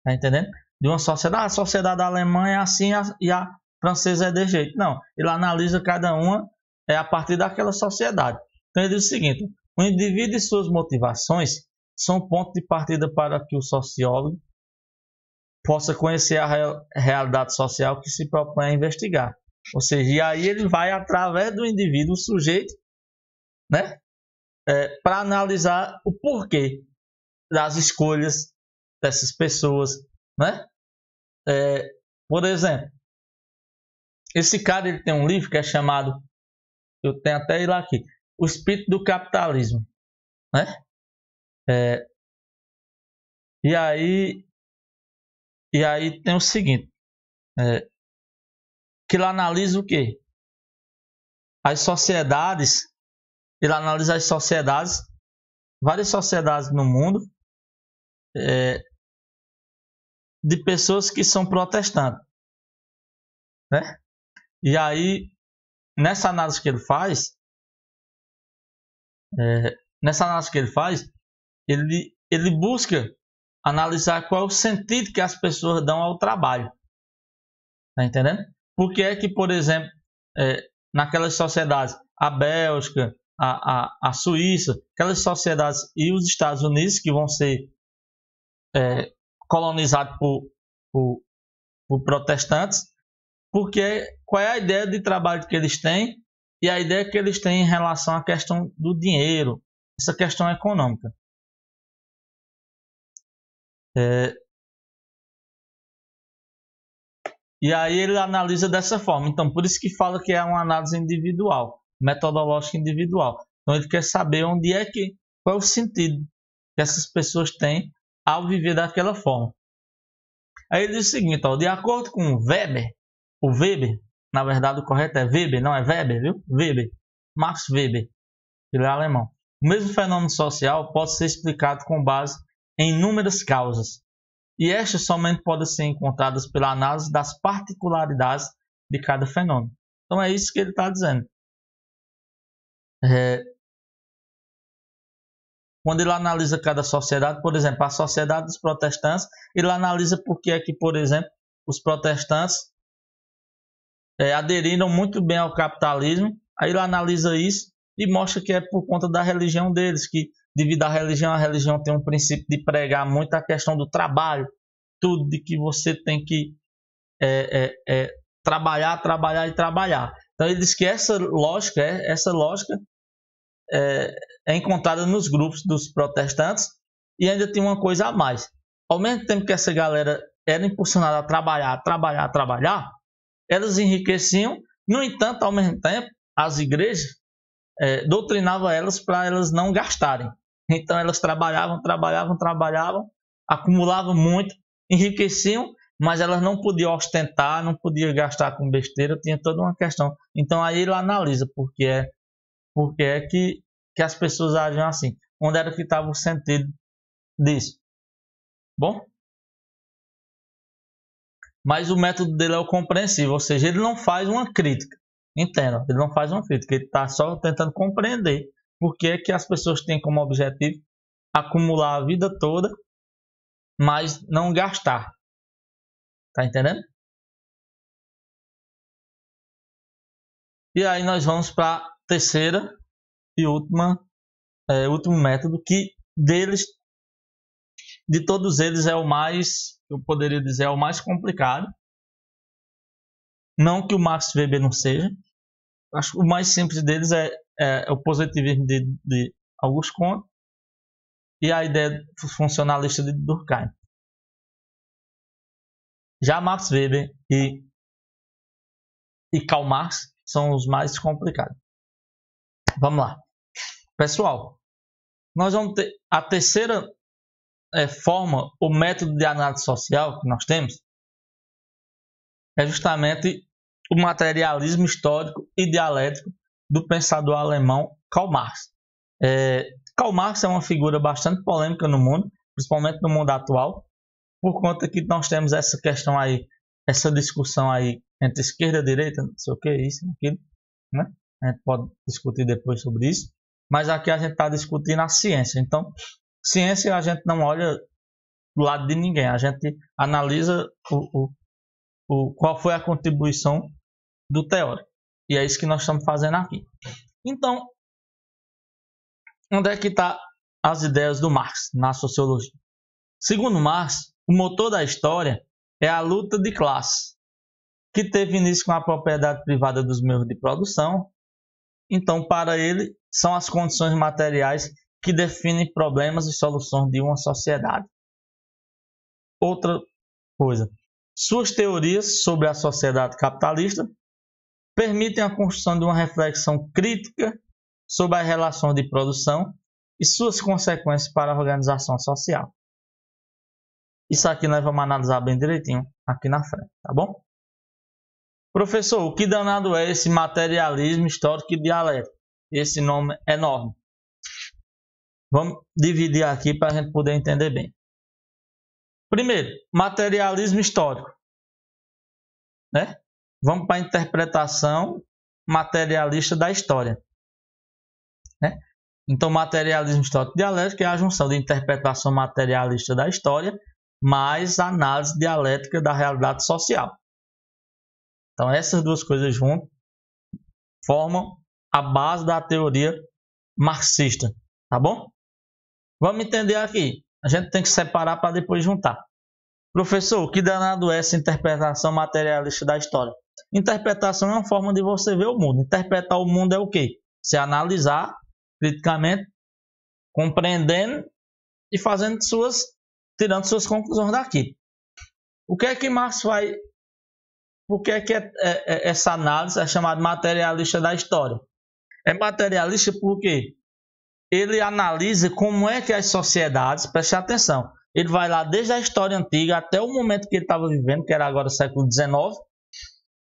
Tá entendendo? De uma sociedade, a sociedade alemã é assim e a francesa é de jeito. Não. Ele analisa cada uma a partir daquela sociedade. Então ele diz o seguinte: o indivíduo e suas motivações são ponto de partida para que o sociólogo possa conhecer a realidade social que se propõe a investigar. Ou seja, e aí ele vai através do indivíduo, o sujeito, né, para analisar o porquê das escolhas dessas pessoas, né? Por exemplo, esse cara ele tem um livro que é chamado, eu tenho até ele aqui, O Espírito do Capitalismo, né? E aí tem o seguinte, que ele analisa o quê? As sociedades, ele analisa as sociedades, várias sociedades no mundo, de pessoas que são protestantes, né? E aí, nessa análise que ele faz, ele busca analisar qual é o sentido que as pessoas dão ao trabalho. Tá entendendo? Porque é que, por exemplo, naquelas sociedades, a Bélgica, a Suíça, aquelas sociedades e os Estados Unidos que vão ser colonizados por protestantes, porque qual é a ideia de trabalho que eles têm e a ideia que eles têm em relação à questão do dinheiro, essa questão econômica. E aí ele analisa dessa forma. Então, por isso que fala que é uma análise individual, metodológica individual. Então, ele quer saber qual é o sentido que essas pessoas têm ao viver daquela forma. Aí ele diz o seguinte, de acordo com o Weber, na verdade o correto é Weber, não é Weber, viu? Weber, Max Weber, ele é alemão. O mesmo fenômeno social pode ser explicado com base em inúmeras causas, e estas somente podem ser encontradas pela análise das particularidades de cada fenômeno. Então é isso que ele está dizendo. Quando ele analisa cada sociedade, por exemplo, a sociedade dos protestantes, ele analisa por que é que, por exemplo, os protestantes aderiram muito bem ao capitalismo. Aí ele analisa isso e mostra que é por conta da religião deles, que devido à religião, a religião tem um princípio de pregar muito a questão do trabalho, tudo de que você tem que trabalhar, trabalhar e trabalhar. Então ele diz que essa lógica é encontrada nos grupos dos protestantes. E ainda tem uma coisa a mais: ao mesmo tempo que essa galera era impulsionada a trabalhar, elas enriqueciam. No entanto, ao mesmo tempo, as igrejas doutrinavam elas para elas não gastarem. Então elas trabalhavam, acumulavam muito, enriqueciam, mas elas não podiam ostentar, não podiam gastar com besteira, tinha toda uma questão. Então aí ele analisa por que é que as pessoas agem assim, onde era que estava o sentido disso. Bom? Mas o método dele é o compreensível, ou seja, ele não faz uma crítica. Entenda, ele não faz uma crítica, ele está só tentando compreender por que é que as pessoas têm como objetivo acumular a vida toda, mas não gastar. Tá entendendo? E aí nós vamos para a terceira e último método, que de todos eles é o mais, eu poderia dizer, é o mais complicado. Não que o Max Weber não seja. Acho que o mais simples deles é o positivismo de Auguste Comte e a ideia funcionalista de Durkheim. Já Max Weber e Karl Marx são os mais complicados. Vamos lá. Pessoal, nós vamos ter a terceira forma, o método de análise social que nós temos, é justamente o materialismo histórico e dialético do pensador alemão Karl Marx. Karl Marx é uma figura bastante polêmica no mundo, principalmente no mundo atual, por conta que nós temos essa questão aí, essa discussão aí entre esquerda e direita, não sei o que, isso, aquilo, né? A gente pode discutir depois sobre isso, mas aqui a gente está discutindo a ciência. Então, ciência a gente não olha do lado de ninguém, a gente analisa qual foi a contribuição do teórico. E é isso que nós estamos fazendo aqui. Então, onde é que está as ideias do Marx na sociologia? Segundo Marx, o motor da história é a luta de classe, que teve início com a propriedade privada dos meios de produção. Então, para ele, são as condições materiais que definem problemas e soluções de uma sociedade. Outra coisa, suas teorias sobre a sociedade capitalista permitem a construção de uma reflexão crítica sobre as relações de produção e suas consequências para a organização social. Isso aqui nós vamos analisar bem direitinho aqui na frente, tá bom? Professor, o que danado é esse materialismo histórico e dialético? Esse nome é enorme. Vamos dividir aqui para a gente poder entender bem. Primeiro, materialismo histórico, né? Vamos para a interpretação materialista da história, né? Então, materialismo histórico dialético é a junção de interpretação materialista da história mais análise dialética da realidade social. Então, essas duas coisas juntas formam a base da teoria marxista, tá bom? Vamos entender aqui. A gente tem que separar para depois juntar. Professor, o que danado é essa interpretação materialista da história? Interpretação é uma forma de você ver o mundo. Interpretar o mundo é o quê? Você analisar criticamente, compreendendo e tirando suas conclusões daqui. O que é que Marx vai... Por que é que essa análise é chamada materialista da história? É materialista porque ele analisa como é que as sociedades, preste atenção, ele vai lá desde a história antiga até o momento que ele estava vivendo, que era agora o século XIX,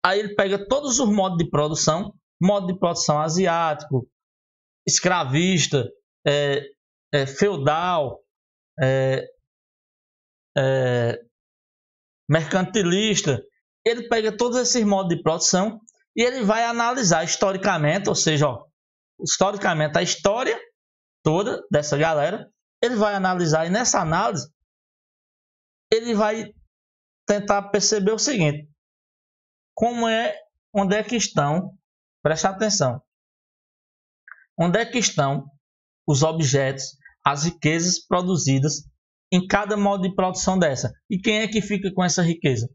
aí ele pega todos os modo de produção asiático, escravista, feudal, mercantilista. Ele pega todos esses modos de produção e ele vai analisar historicamente, ou seja, historicamente a história toda dessa galera, ele vai analisar, e nessa análise ele vai tentar perceber o seguinte: como é onde é que estão, presta atenção, onde é que estão os objetos, as riquezas produzidas em cada modo de produção dessa. E quem é que fica com essa riqueza?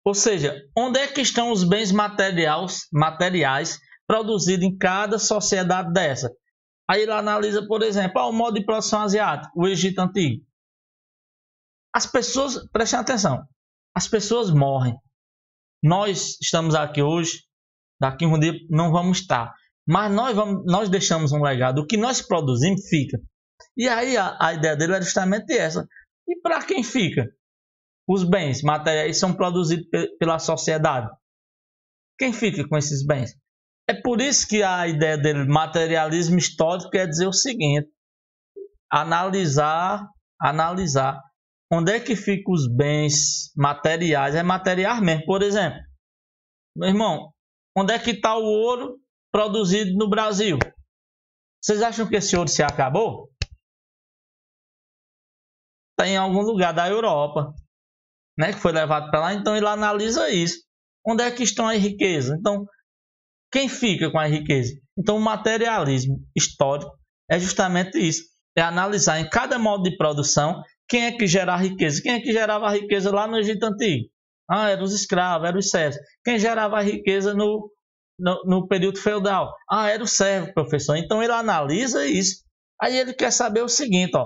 Ou seja, onde é que estão os bens materiais produzidos em cada sociedade dessa? Aí ele analisa, por exemplo, o modo de produção asiático, o Egito Antigo. As pessoas, prestem atenção, as pessoas morrem. Nós estamos aqui hoje, daqui um dia não vamos estar. Mas nós deixamos um legado. O que nós produzimos fica. E aí a ideia dele era justamente essa. E para quem fica? Os bens materiais são produzidos pela sociedade. Quem fica com esses bens? É por isso que a ideia dele, materialismo histórico, quer dizer o seguinte: analisar onde é que ficam os bens materiais. É materiais mesmo. Por exemplo, meu irmão, onde é que está o ouro produzido no Brasil? Vocês acham que esse ouro se acabou? Está em algum lugar da Europa, né, que foi levado para lá. Então ele analisa isso. Onde é que estão as riquezas? Então, quem fica com a riqueza? Então o materialismo histórico é justamente isso. É analisar em cada modo de produção quem é que gera a riqueza. Quem é que gerava a riqueza lá no Egito Antigo? Eram os escravos, eram os servos. Quem gerava a riqueza no período feudal? Era o servo, professor. Então ele analisa isso. Aí ele quer saber o seguinte,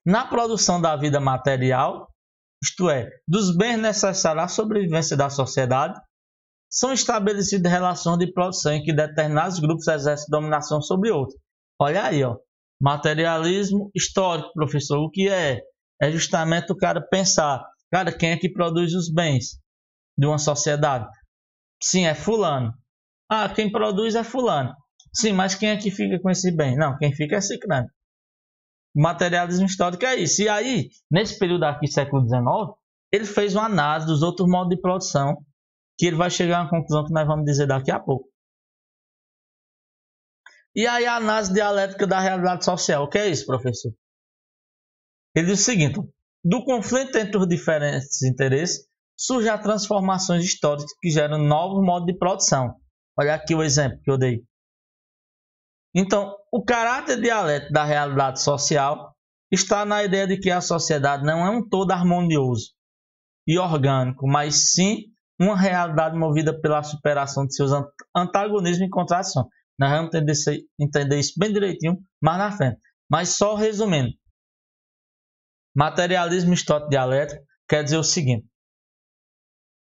na produção da vida material, isto é, dos bens necessários à sobrevivência da sociedade, são estabelecidas relações de produção em que determinados grupos exercem dominação sobre outros. Olha aí, materialismo histórico, professor. O que é? É justamente o cara pensar, quem é que produz os bens de uma sociedade? Sim, é fulano. Quem produz é fulano. Sim, mas quem é que fica com esse bem? Não, quem fica é ciclano. Materialismo histórico é isso. E aí, nesse período aqui, século XIX, ele fez uma análise dos outros modos de produção, que ele vai chegar a uma conclusão que nós vamos dizer daqui a pouco. E aí a análise dialética da realidade social. O que é isso, professor? Ele diz o seguinte: do conflito entre os diferentes interesses, surgem as transformações históricas que geram novos modos de produção. Olha aqui o exemplo que eu dei. Então, o caráter dialético da realidade social está na ideia de que a sociedade não é um todo harmonioso e orgânico, mas sim uma realidade movida pela superação de seus antagonismos e contradições. Nós vamos entender isso bem direitinho mais na frente. Mas só resumindo, materialismo histórico dialético quer dizer o seguinte: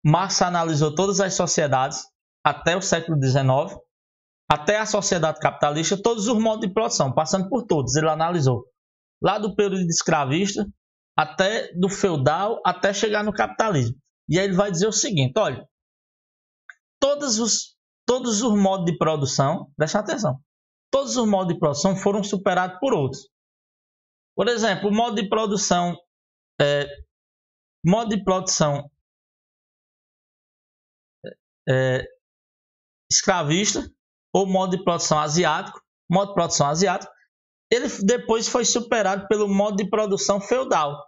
Marx analisou todas as sociedades até o século XIX, até a sociedade capitalista, todos os modos de produção, passando por todos, ele analisou. Lá do período escravista, até do feudal, até chegar no capitalismo. E aí ele vai dizer o seguinte: olha, todos os modos de produção, presta atenção, todos os modos de produção foram superados por outros. Por exemplo, o modo de produção escravista, ou modo de produção asiático, ele depois foi superado pelo modo de produção feudal.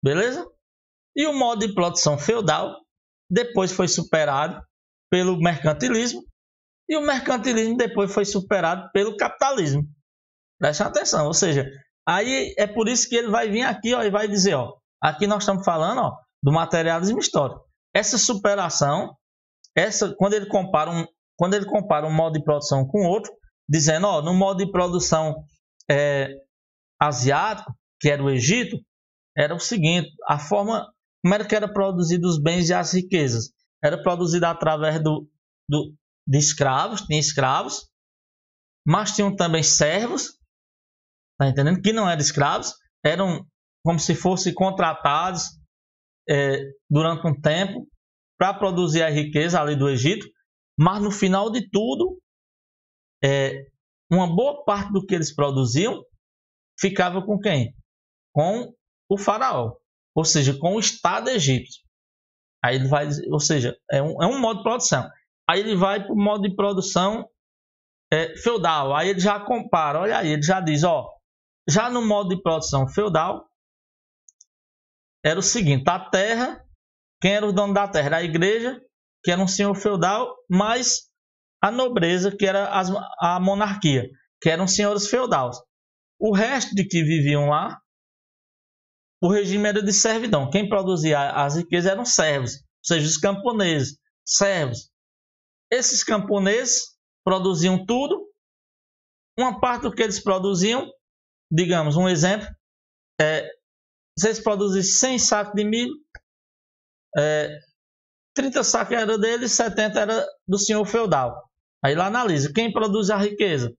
Beleza? E o modo de produção feudal depois foi superado pelo mercantilismo, e o mercantilismo depois foi superado pelo capitalismo. Preste atenção, ou seja, aí é por isso que ele vai vir aqui e vai dizer, aqui nós estamos falando do materialismo histórico. Essa superação, quando ele compara um modo de produção com outro, dizendo, no modo de produção asiático, que era o Egito, era o seguinte: a forma como era que era produzido os bens e as riquezas, era produzida através de escravos, tinha escravos, mas tinham também servos, tá entendendo? Que não eram escravos, eram como se fossem contratados durante um tempo para produzir a riqueza ali do Egito, mas no final de tudo, uma boa parte do que eles produziam ficava com quem? Com o faraó, ou seja, com o Estado egípcio. Aí ele vai, ou seja, é um modo de produção. Aí ele vai para o modo de produção feudal. Aí ele já compara, olha aí, ele já diz, já no modo de produção feudal era o seguinte: a terra Quem era o dono da terra? Era a igreja, que era um senhor feudal, mais a nobreza, que era a monarquia, que eram senhores feudais. O resto de que viviam lá, o regime era de servidão. Quem produzia as riquezas eram servos, ou seja, os camponeses, servos. Esses camponeses produziam tudo. Uma parte do que eles produziam, digamos, um exemplo, se eles produzissem 100 sacos de milho, 30 sacos era deles, 70 era do senhor feudal. Aí lá analisa, quem produz a riqueza?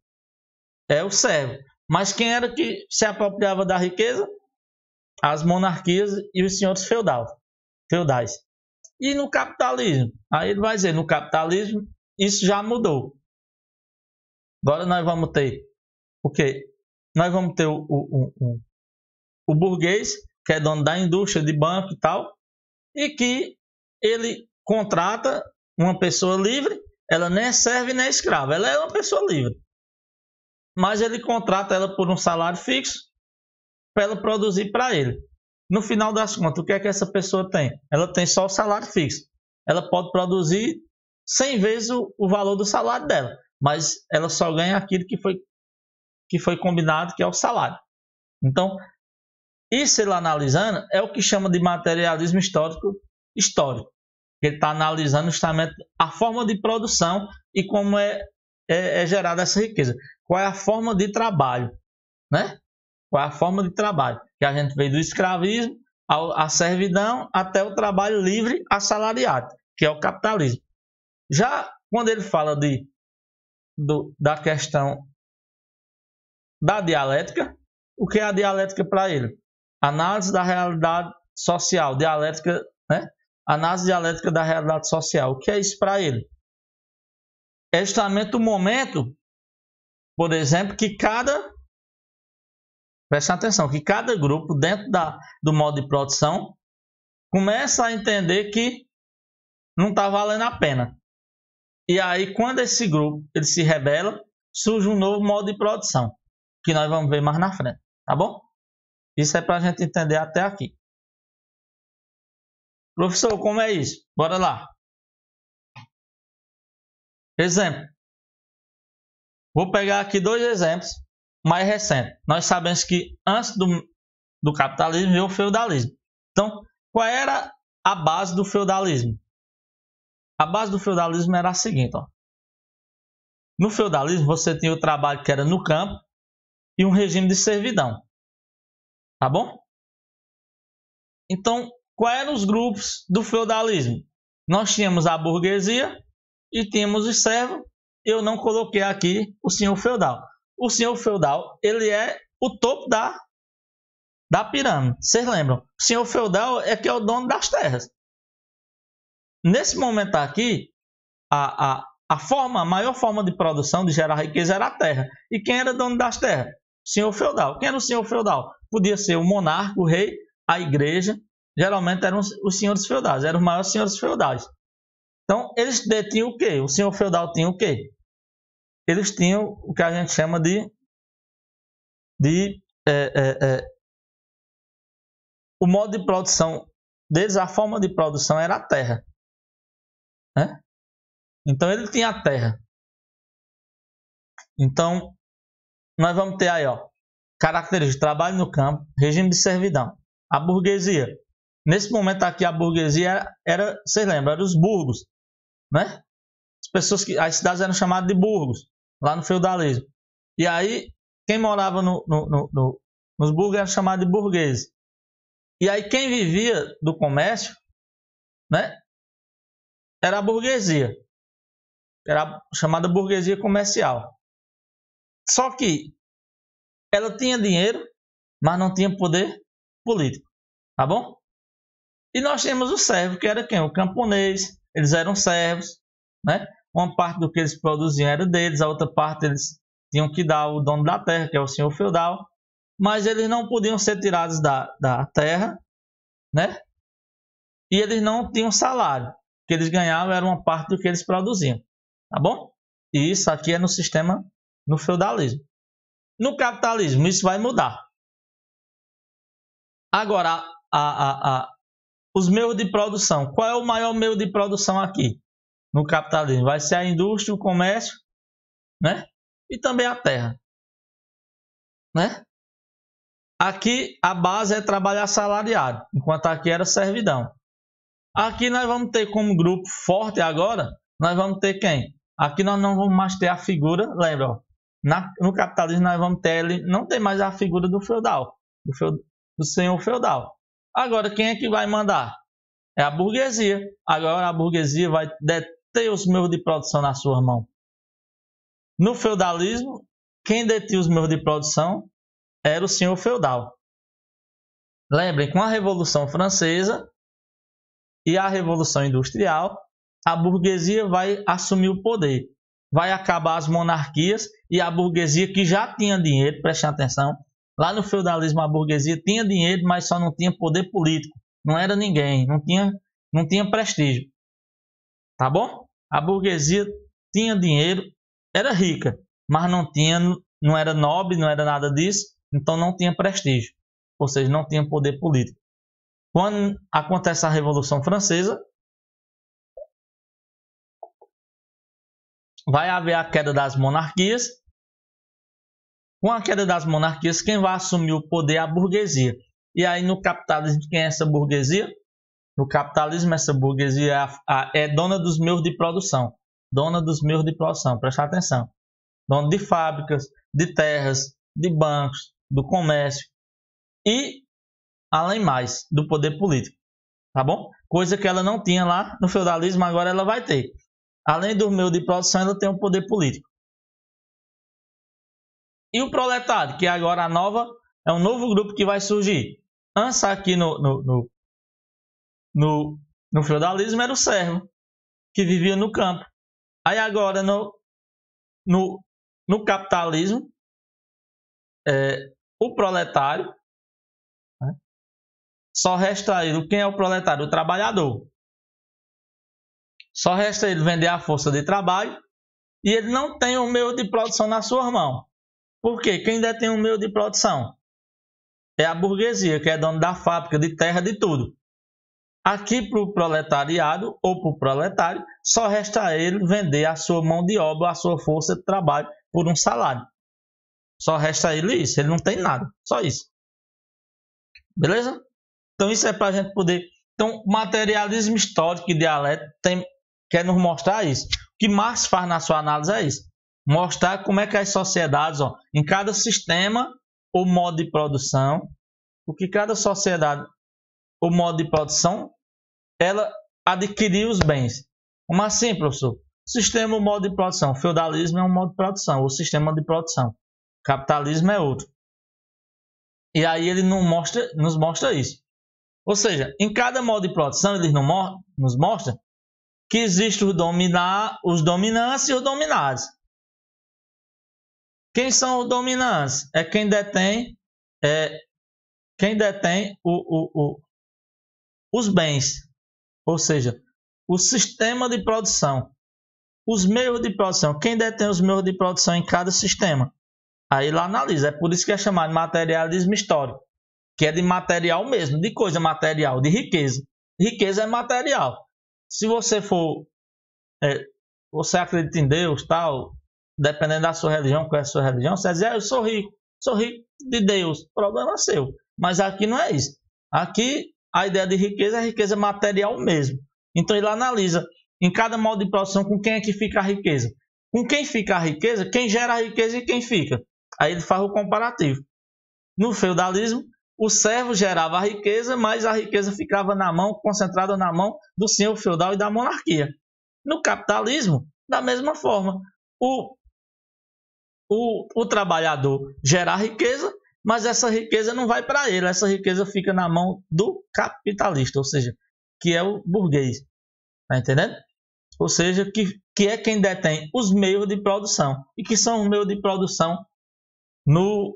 É o servo. Mas quem era que se apropriava da riqueza? As monarquias e os senhores feudais. E no capitalismo? Aí ele vai dizer, no capitalismo isso já mudou. Agora nós vamos ter o quê? Nós vamos ter o burguês, que é dono da indústria, de banco e tal, e que ele contrata uma pessoa livre, ela nem é serva nem é escrava, ela é uma pessoa livre. Mas ele contrata ela por um salário fixo para ela produzir para ele. No final das contas, o que é que essa pessoa tem? Ela tem só o salário fixo. Ela pode produzir 100 vezes o valor do salário dela, mas ela só ganha aquilo que foi combinado, que é o salário. Então, isso ele analisando é o que chama de materialismo histórico. Ele está analisando justamente a forma de produção e como é gerada essa riqueza. Qual é a forma de trabalho, né? Qual é a forma de trabalho? Que a gente veio do escravismo, à servidão, até o trabalho livre assalariado, que é o capitalismo. Já quando ele fala da questão da dialética, o que é a dialética para ele? Análise da realidade social, dialética, né? Análise dialética da realidade social. O que é isso para ele? É justamente o momento, por exemplo, que presta atenção, que cada grupo dentro do modo de produção começa a entender que não está valendo a pena. E aí, quando esse grupo ele se rebela, surge um novo modo de produção, que nós vamos ver mais na frente, tá bom? Isso é para a gente entender até aqui. Professor, como é isso? Bora lá. Exemplo. Vou pegar aqui 2 exemplos mais recentes. Nós sabemos que antes do capitalismo veio o feudalismo. Então, qual era a base do feudalismo? A base do feudalismo era a seguinte. Ó. No feudalismo, você tinha o trabalho que era no campo e um regime de servidão. Tá bom? Então, quais eram os grupos do feudalismo? Nós tínhamos a burguesia e tínhamos os servos. Eu não coloquei aqui o senhor feudal. O senhor feudal, ele é o topo da pirâmide. Vocês lembram? O senhor feudal é que é o dono das terras. Nesse momento aqui, a maior forma de produção, de gerar riqueza, era a terra. E quem era dono das terras? O senhor feudal. Quem era o senhor feudal? Podia ser o monarca, o rei, a igreja. Geralmente eram os senhores feudais, eram os maiores senhores feudais. Então, eles detinham o quê? O senhor feudal tinha o quê? Eles tinham o que a gente chama o modo de produção deles, a forma de produção era a terra. Né? Então, ele tinha a terra. Então, nós vamos ter aí, ó, características de trabalho no campo, regime de servidão. A burguesia. Nesse momento aqui, a burguesia vocês lembram, eram os burgos. Né? As cidades eram chamadas de burgos, lá no feudalismo. E aí, quem morava nos burgos era chamado de burguês. E aí, quem vivia do comércio, né, era a burguesia. Era chamada burguesia comercial. Só que ela tinha dinheiro, mas não tinha poder político. Tá bom? E nós tínhamos o servo, que era quem? O camponês. Eles eram servos, né? Uma parte do que eles produziam era deles, a outra parte eles tinham que dar ao dono da terra, que é o senhor feudal, mas eles não podiam ser tirados da terra, né? E eles não tinham salário. O que eles ganhavam era uma parte do que eles produziam, tá bom? E isso aqui é no feudalismo. No capitalismo, isso vai mudar. Agora, os meios de produção. Qual é o maior meio de produção aqui no capitalismo? Vai ser a indústria, o comércio, né? E também a terra, né? Aqui a base é trabalho assalariado, enquanto aqui era servidão. Aqui nós vamos ter como grupo forte agora, nós vamos ter quem? Aqui nós não vamos mais ter a figura, lembra? Ó, no capitalismo nós vamos ter, não tem mais a figura do feudal, do senhor feudal. Agora quem é que vai mandar? É a burguesia. Agora a burguesia vai deter os meios de produção na sua mão. No feudalismo, quem detinha os meios de produção era o senhor feudal. Lembrem, com a Revolução Francesa e a Revolução Industrial, a burguesia vai assumir o poder. Vai acabar as monarquias e a burguesia que já tinha dinheiro, prestem atenção, lá no feudalismo a burguesia tinha dinheiro, mas só não tinha poder político. Não era ninguém, não tinha prestígio. Tá bom? A burguesia tinha dinheiro, era rica, mas não era nobre, não era nada disso, então não tinha prestígio, ou seja, não tinha poder político. Quando acontece a Revolução Francesa, vai haver a queda das monarquias. Com a queda das monarquias, quem vai assumir o poder é a burguesia. E aí no capitalismo, quem é essa burguesia? No capitalismo, essa burguesia é dona dos meios de produção. Dona dos meios de produção, presta atenção. Dona de fábricas, de terras, de bancos, do comércio e, além mais, do poder político. Tá bom? Coisa que ela não tinha lá no feudalismo, agora ela vai ter. Além do meio de produção, ela tem um poder político. E o proletário, que agora é um novo grupo que vai surgir. Antes aqui no feudalismo era o servo, que vivia no campo. Aí agora no capitalismo, o proletário, né? Só resta ele. Quem é o proletário? O trabalhador. Só resta ele vender a força de trabalho e ele não tem o meio de produção na sua mão. Por quê? Quem detém o meio de produção é a burguesia, que é dono da fábrica, de terra, de tudo. Aqui para o proletariado ou para o proletário, só resta ele vender a sua mão de obra, a sua força de trabalho por um salário. Só resta ele isso, ele não tem nada, só isso. Beleza? Então isso é para a gente poder... Então, materialismo histórico e dialético quer nos mostrar isso. O que Marx faz na sua análise é isso. Mostrar como é que as sociedades, em cada sistema ou modo de produção, o que cada sociedade ou modo de produção, ela adquiriu os bens. Como assim, professor? Sistema ou modo de produção. Feudalismo é um modo de produção, ou sistema de produção. Capitalismo é outro. E aí ele nos mostra isso. Ou seja, em cada modo de produção, ele nos mostra que existem os dominantes e os dominados. Quem são os dominantes? É quem detém os bens, ou seja, o sistema de produção, os meios de produção. Quem detém os meios de produção em cada sistema? Aí ele analisa. É por isso que é chamado de materialismo histórico, que é de material mesmo, de coisa material, de riqueza. Riqueza é material. Se você você acredita em Deus, tal, dependendo da sua religião, qual é a sua religião, você vai dizer, eu sou rico de Deus, problema seu. Mas aqui não é isso. Aqui a ideia de riqueza é riqueza material mesmo. Então ele analisa em cada modo de produção com quem é que fica a riqueza. Com quem fica a riqueza, quem gera a riqueza e quem fica. Aí ele faz o comparativo. No feudalismo, o servo gerava a riqueza, mas a riqueza ficava concentrada na mão do senhor feudal e da monarquia. No capitalismo, da mesma forma, o trabalhador gera a riqueza, mas essa riqueza não vai para ele, essa riqueza fica na mão do capitalista, ou seja, que é o burguês. Tá entendendo? Ou seja, que é quem detém os meios de produção. E que são os meios de produção no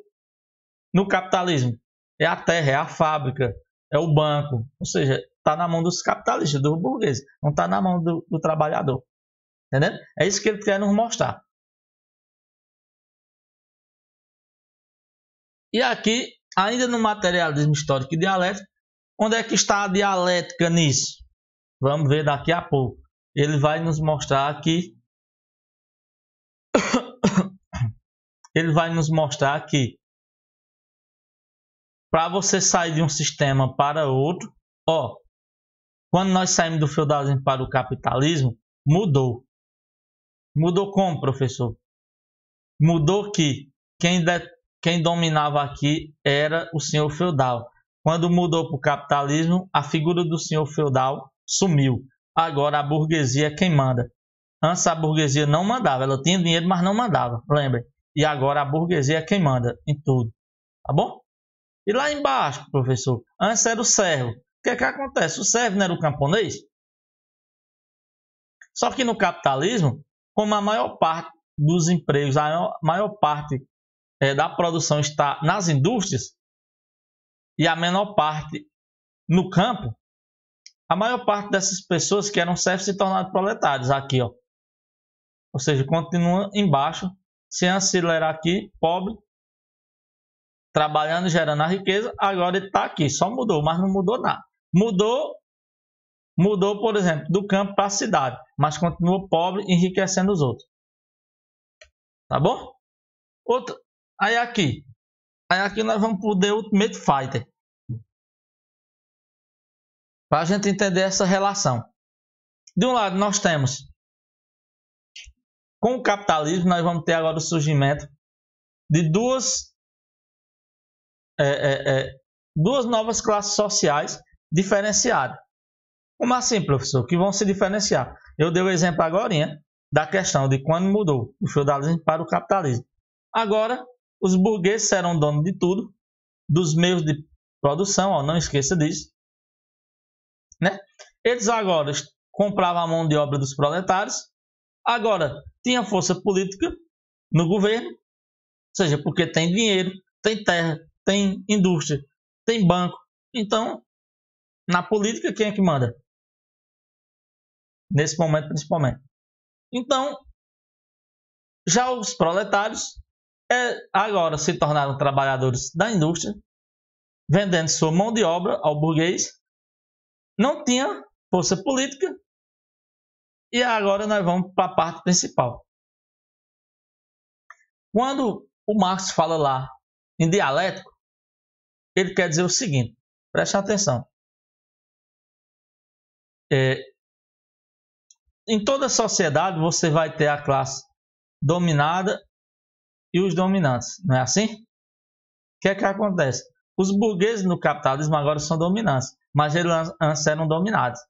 capitalismo? É a terra, é a fábrica, é o banco. Ou seja, está na mão dos capitalistas, dos burgueses. Não está na mão do trabalhador. Entendeu? É isso que ele quer nos mostrar. E aqui, ainda no materialismo histórico e dialético, Onde é que está a dialética nisso? Vamos ver daqui a pouco. Ele vai nos mostrar que para você sair de um sistema para outro, quando nós saímos do feudalismo para o capitalismo, mudou. Mudou como, professor? Mudou que quem dominava aqui era o senhor feudal. Quando mudou para o capitalismo, a figura do senhor feudal sumiu. Agora a burguesia é quem manda. Antes a burguesia não mandava, ela tinha dinheiro, mas não mandava, lembre. E agora a burguesia é quem manda em tudo, tá bom? E lá embaixo, professor, antes era o servo. O que é que acontece? O servo não era o camponês? Só que no capitalismo, como a maior parte dos empregos, a maior parte da produção está nas indústrias e a menor parte no campo, a maior parte dessas pessoas que eram servos se tornaram proletários aqui, ó. Ou seja, continua embaixo, sem acelerar aqui, pobre, trabalhando, gerando a riqueza. Agora ele está aqui, só mudou, mas não mudou nada. Mudou, por exemplo, do campo para a cidade, mas continua pobre, enriquecendo os outros. Tá bom? Aí aqui nós vamos para o The Ultimate Fighter, para a gente entender essa relação. De um lado nós temos, com o capitalismo, nós vamos ter agora o surgimento de duas novas classes sociais diferenciadas. Como assim, professor? Que vão se diferenciar? Eu dei o exemplo agora da questão de quando mudou o feudalismo para o capitalismo. Agora, os burgueses serão donos de tudo, dos meios de produção, não esqueça disso, né? Eles agora compravam a mão de obra dos proletários, agora tinha força política no governo, ou seja, porque tem dinheiro, tem terra, tem indústria, tem banco. Então, na política, quem é que manda? Nesse momento, principalmente. Então, já os proletários agora se tornaram trabalhadores da indústria, vendendo sua mão de obra ao burguês. Não tinha força política. E agora nós vamos para a parte principal. Quando o Marx fala lá em dialético, ele quer dizer o seguinte, preste atenção. Em toda sociedade você vai ter a classe dominada e os dominantes, não é assim? O que é que acontece? Os burgueses no capitalismo agora são dominantes, mas eles antes eram dominados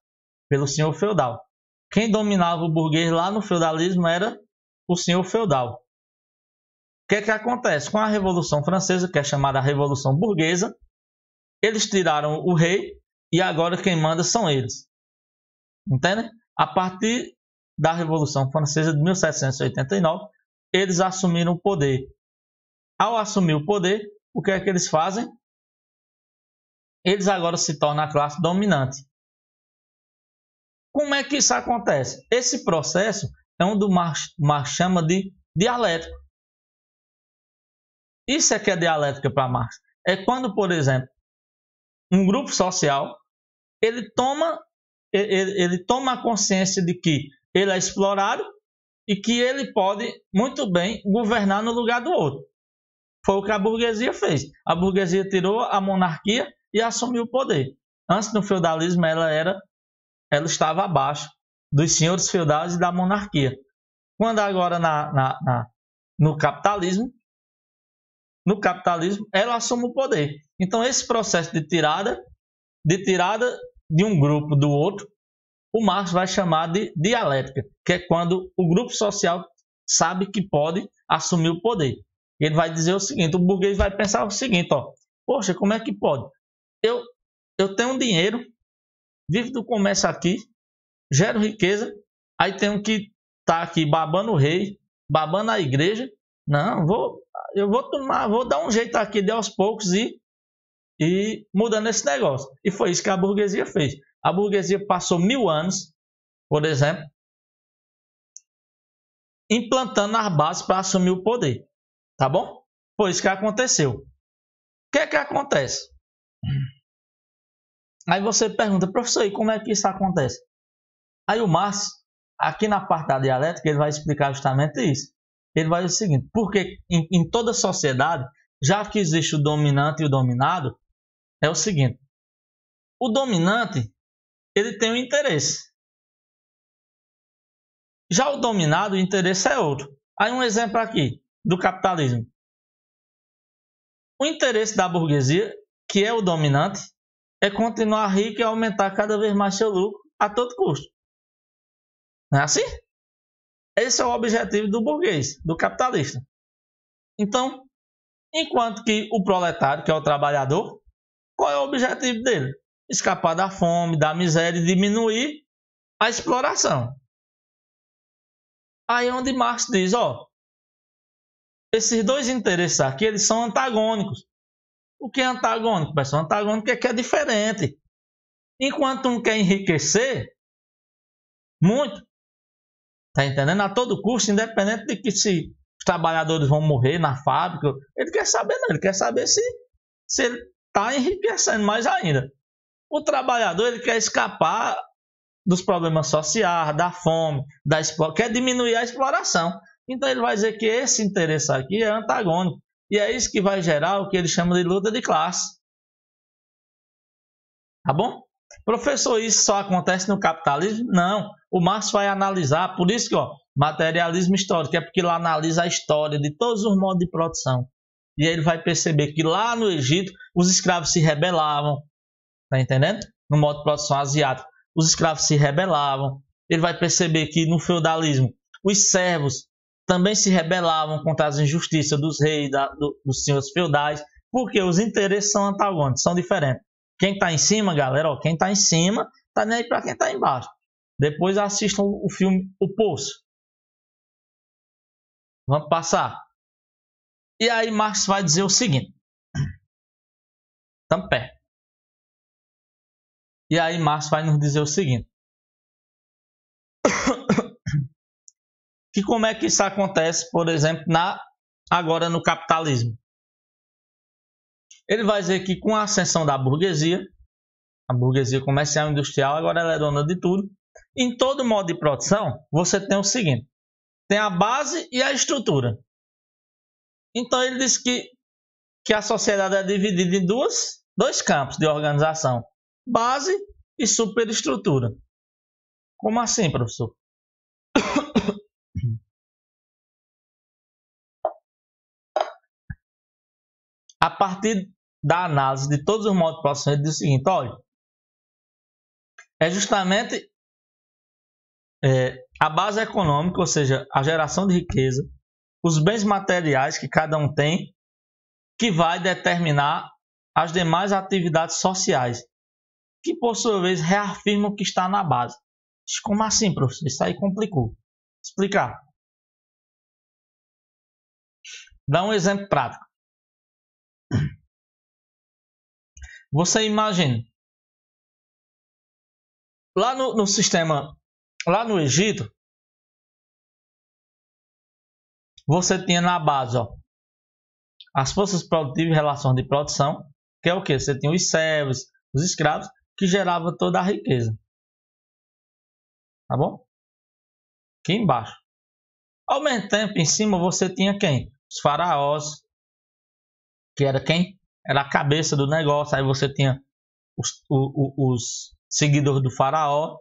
pelo senhor feudal. Quem dominava o burguês lá no feudalismo era o senhor feudal. O que é que acontece? Com a Revolução Francesa, que é chamada Revolução Burguesa, eles tiraram o rei e agora quem manda são eles. Entende? A partir da Revolução Francesa de 1789, eles assumiram o poder. Ao assumir o poder, o que é que eles fazem? Eles agora se tornam a classe dominante. Como é que isso acontece? Esse processo é onde o Marx chama de dialético. Isso é que é dialética para Marx. É quando, por exemplo, um grupo social ele toma a consciência de que ele é explorado e que ele pode muito bem governar no lugar do outro. Foi o que a burguesia fez. A burguesia tirou a monarquia e assumiu o poder. Antes, no feudalismo, ela estava abaixo dos senhores feudais e da monarquia. Quando agora no capitalismo, ela assume o poder. Então, esse processo de tirada de um grupo do outro, o Marx vai chamar de dialética, que é quando o grupo social sabe que pode assumir o poder. Ele vai dizer o seguinte, o burguês vai pensar o seguinte, poxa, como é que pode? Eu tenho dinheiro, vivo do comércio aqui, gero riqueza, aí tenho que estar aqui babando o rei, babando a igreja. Não, eu vou dar um jeito aqui de aos poucos e mudando esse negócio. E foi isso que a burguesia fez. A burguesia passou 1000 anos, por exemplo, implantando as bases para assumir o poder. Tá bom? Foi isso que aconteceu. O que é que acontece? Aí você pergunta, professor, e como é que isso acontece? Aí o Marx, aqui na parte da dialética, ele vai explicar justamente isso. Ele vai dizer o seguinte, porque em toda sociedade, já que existe o dominante e o dominado, é o seguinte, o dominante, ele tem um interesse. Já o dominado, o interesse é outro. Aí um exemplo aqui, do capitalismo. O interesse da burguesia, que é o dominante, é continuar rico e aumentar cada vez mais seu lucro a todo custo. Não é assim? Esse é o objetivo do burguês, do capitalista. Então, enquanto que o proletário, que é o trabalhador, qual é o objetivo dele? Escapar da fome, da miséria e diminuir a exploração. Aí é onde Marx diz, esses dois interesses aqui, eles são antagônicos. O que é antagônico, pessoal? Antagônico é que é diferente. Enquanto um quer enriquecer muito, tá entendendo? A todo custo, independente de que se os trabalhadores vão morrer na fábrica, ele quer saber não, ele quer saber se ele está enriquecendo mais ainda. O trabalhador, ele quer escapar dos problemas sociais, da fome, quer diminuir a exploração. Então ele vai dizer que esse interesse aqui é antagônico. E é isso que vai gerar o que ele chama de luta de classe. Tá bom? Professor, isso só acontece no capitalismo? Não. O Marx vai analisar, por isso que, materialismo histórico, é porque ele analisa a história de todos os modos de produção. E aí ele vai perceber que lá no Egito, os escravos se rebelavam. Tá entendendo? No modo de produção asiático, os escravos se rebelavam. Ele vai perceber que no feudalismo, os servos também se rebelavam contra as injustiças dos reis, dos senhores feudais, porque os interesses são antagônicos, são diferentes. Quem está em cima, galera, quem está em cima, tá nem aí para quem está embaixo. Depois assistam o filme O Poço. Vamos passar. E aí Marx vai dizer o seguinte. Estamos perto. E aí Marx vai nos dizer o seguinte. Que como é que isso acontece, por exemplo, agora no capitalismo? Ele vai dizer que com a ascensão da burguesia, a burguesia comercial e industrial, agora ela é dona de tudo. Em todo modo de produção, você tem o seguinte. Tem a base e a estrutura. Então ele diz que a sociedade é dividida em dois campos de organização. Base e superestrutura. Como assim, professor? A partir da análise de todos os modos de produção, ele diz o seguinte, olha, é justamente a base econômica, ou seja, a geração de riqueza, os bens materiais que cada um tem, que vai determinar as demais atividades sociais, que por sua vez reafirmam o que está na base. Como assim, professor? Isso aí complicou. Explicar. Dá um exemplo prático. Você imagina, lá no sistema, lá no Egito, você tinha na base as forças produtivas e relações de produção, que é o que? Você tinha os servos, os escravos, que geravam toda a riqueza. Tá bom? Aqui embaixo. Ao mesmo tempo, em cima, você tinha quem? Os faraós, que era quem? Era a cabeça do negócio. Aí você tinha os seguidores do faraó.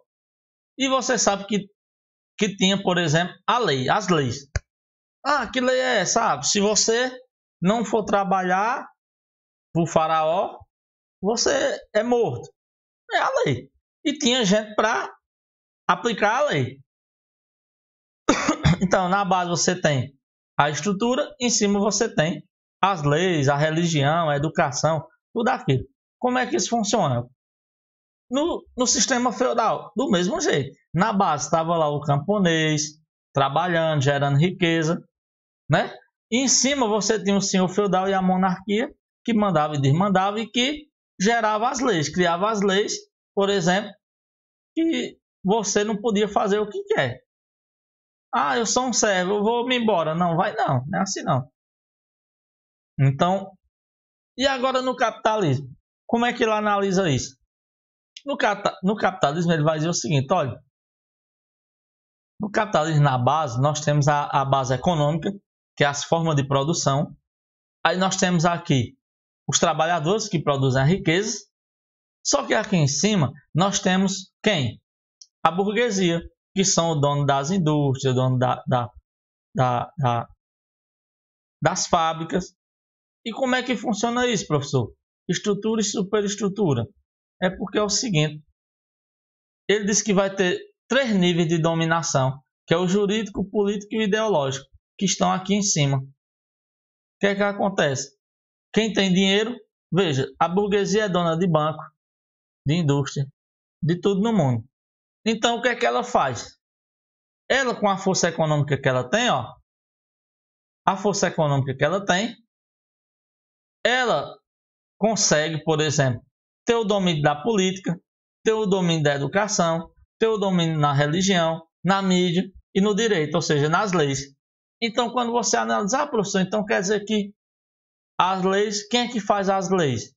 E você sabe que tinha, por exemplo, a lei, as leis. Ah, que lei é essa? Se você não for trabalhar para o faraó, você é morto. É a lei. E tinha gente para aplicar a lei. Então, na base você tem a estrutura, em cima você tem as leis, a religião, a educação, tudo aquilo. Como é que isso funciona? No sistema feudal, do mesmo jeito. Na base estava lá o camponês, trabalhando, gerando riqueza, né? E em cima você tinha o senhor feudal e a monarquia, que mandava e desmandava e que gerava as leis, criava as leis, por exemplo, que você não podia fazer o que quer. Ah, eu sou um servo, eu vou me embora. Não, vai não, não é assim não. Então, e agora no capitalismo? Como é que ele analisa isso? No capitalismo, ele vai dizer o seguinte, olha, no capitalismo, na base, nós temos a base econômica, que é as formas de produção. Aí nós temos aqui os trabalhadores que produzem a riqueza. Só que aqui em cima, nós temos quem? A burguesia, que são o dono das indústrias, o dono das fábricas. E como é que funciona isso, professor? Estrutura e superestrutura. É porque é o seguinte, ele diz que vai ter 3 níveis de dominação, que é o jurídico, o político e o ideológico, que estão aqui em cima. O que é que acontece? Quem tem dinheiro, veja, a burguesia é dona de banco, de indústria, de tudo no mundo. Então, o que é que ela faz? Ela, com a força econômica que ela tem, a força econômica que ela tem, ela consegue, por exemplo, ter o domínio da política, ter o domínio da educação, ter o domínio na religião, na mídia e no direito, ou seja, nas leis. Então, quando você analisar, professor, então quer dizer que as leis, quem é que faz as leis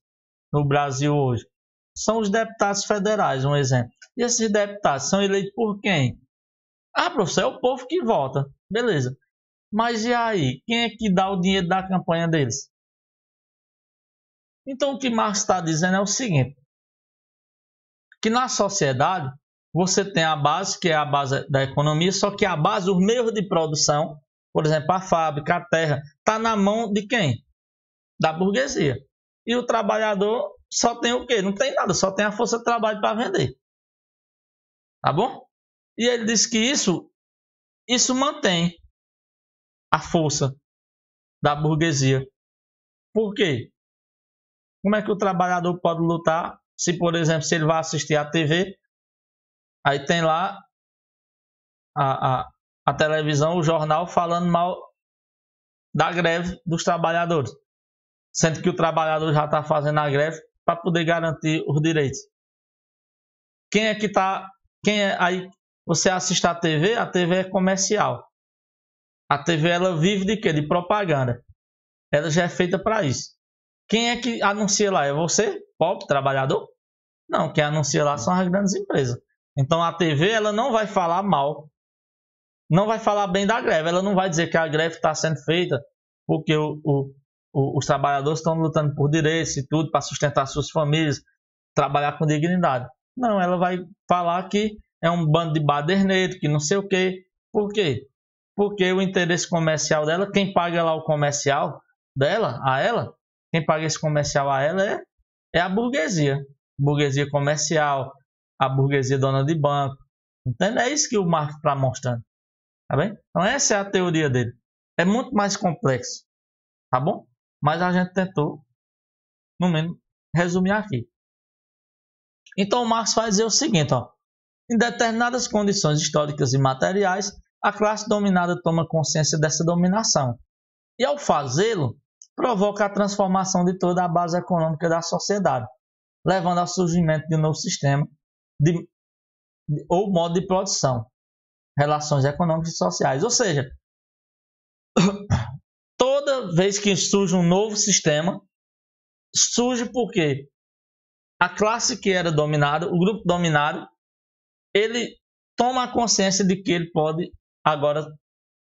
no Brasil hoje? São os deputados federais, um exemplo. E esses deputados são eleitos por quem? Ah, professor, é o povo que vota. Beleza. Mas e aí? Quem é que dá o dinheiro da campanha deles? Então, o que Marx está dizendo é o seguinte, que na sociedade você tem a base, que é a base da economia, só que a base, os meios de produção, por exemplo, a fábrica, a terra, está na mão de quem? Da burguesia. E o trabalhador só tem o quê? Não tem nada, só tem a força de trabalho para vender. Tá bom? E ele diz que isso mantém a força da burguesia. Por quê? Como é que o trabalhador pode lutar se, por exemplo, se ele vai assistir a TV, aí tem lá a televisão, o jornal falando mal da greve dos trabalhadores, sendo que o trabalhador já está fazendo a greve para poder garantir os direitos. Quem é que está... Aí você assiste a TV é comercial. A TV ela vive de quê? De propaganda. Ela já é feita para isso. Quem é que anuncia lá? É você, pobre, trabalhador? Não, quem anuncia lá são as grandes empresas. Então a TV ela não vai falar mal, não vai falar bem da greve. Ela não vai dizer que a greve está sendo feita porque os trabalhadores estão lutando por direitos e tudo, para sustentar suas famílias, trabalhar com dignidade. Não, ela vai falar que é um bando de baderneiro, que não sei o quê. Por quê? Porque o interesse comercial dela, quem paga lá o comercial dela, a ela, quem paga esse comercial a ela é a burguesia. Burguesia comercial, a burguesia dona de banco. Entende? É isso que o Marx está mostrando. Tá bem? Então essa é a teoria dele. É muito mais complexo. Tá bom? Mas a gente tentou, no mínimo, resumir aqui. Então o Marx vai dizer o seguinte, em determinadas condições históricas e materiais, a classe dominada toma consciência dessa dominação. E ao fazê-lo, provoca a transformação de toda a base econômica da sociedade, levando ao surgimento de um novo sistema ou modo de produção, relações econômicas e sociais. Ou seja, toda vez que surge um novo sistema, surge porque a classe que era dominada, o grupo dominado, ele toma a consciência de que ele pode agora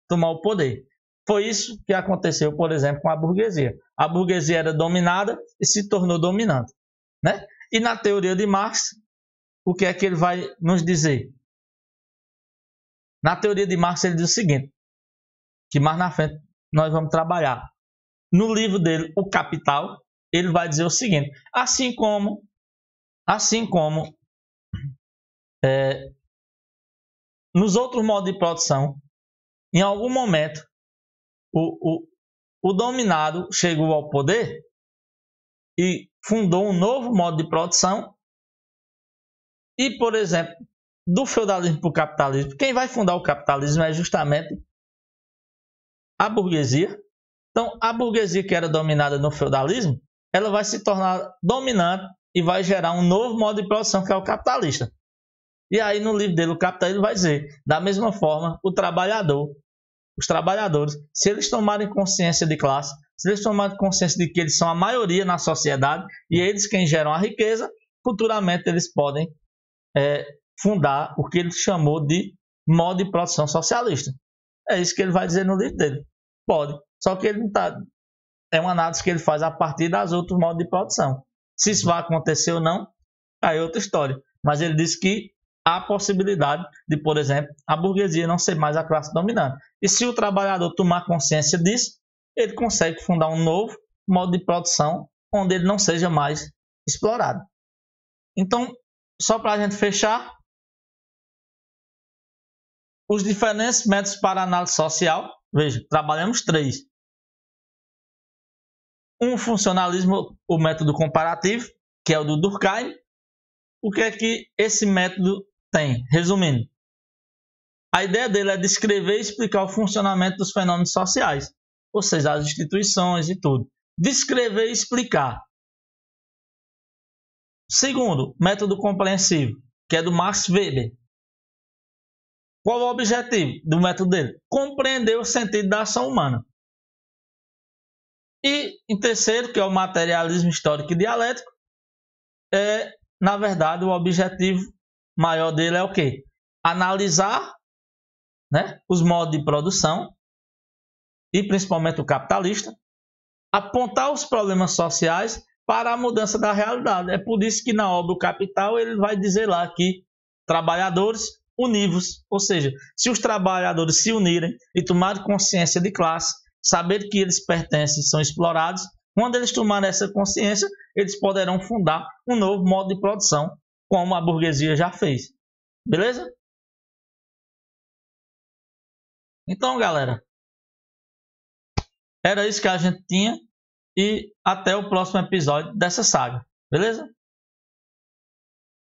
tomar o poder. Foi isso que aconteceu, por exemplo, com a burguesia. A burguesia era dominada e se tornou dominante, né? E na teoria de Marx, o que é que ele vai nos dizer? Na teoria de Marx ele diz o seguinte, que mais na frente nós vamos trabalhar. No livro dele, O Capital, ele vai dizer o seguinte, assim como nos outros modos de produção, em algum momento, o dominado chegou ao poder e fundou um novo modo de produção e, por exemplo, do feudalismo para o capitalismo, quem vai fundar o capitalismo é justamente a burguesia. Então, a burguesia que era dominada no feudalismo, ela vai se tornar dominante e vai gerar um novo modo de produção que é o capitalista. E aí no livro dele, O Capital, ele vai dizer, da mesma forma, os trabalhadores, se eles tomarem consciência de classe, se eles tomarem consciência de que eles são a maioria na sociedade e eles quem geram a riqueza, futuramente eles podem fundar o que ele chamou de modo de produção socialista. É isso que ele vai dizer no livro dele. Pode. Só que ele não está... É uma análise que ele faz a partir das outros modos de produção. Se isso vai acontecer ou não, aí é outra história. Mas ele diz que há possibilidade de, por exemplo, a burguesia não ser mais a classe dominante. E se o trabalhador tomar consciência disso, ele consegue fundar um novo modo de produção onde ele não seja mais explorado. Então, só para a gente fechar, os diferentes métodos para análise social, veja, trabalhamos 3. Um funcionalismo, o método comparativo, que é o do Durkheim. O que é que esse método tem? Resumindo, a ideia dele é descrever e explicar o funcionamento dos fenômenos sociais, ou seja, as instituições e tudo. Descrever e explicar. Segundo, método compreensivo, que é do Max Weber. Qual o objetivo do método dele? Compreender o sentido da ação humana. E, em terceiro, que é o materialismo histórico e dialético, na verdade, o objetivo maior dele é o quê? Analisar, os modos de produção, e principalmente o capitalista, apontar os problemas sociais para a mudança da realidade. É por isso que na obra O Capital ele vai dizer lá que trabalhadores univos, ou seja, se os trabalhadores se unirem e tomarem consciência de classe, saber que eles pertencem e são explorados, quando eles tomarem essa consciência, eles poderão fundar um novo modo de produção, como a burguesia já fez. Beleza? Então, galera, era isso que a gente tinha e até o próximo episódio dessa saga. Beleza?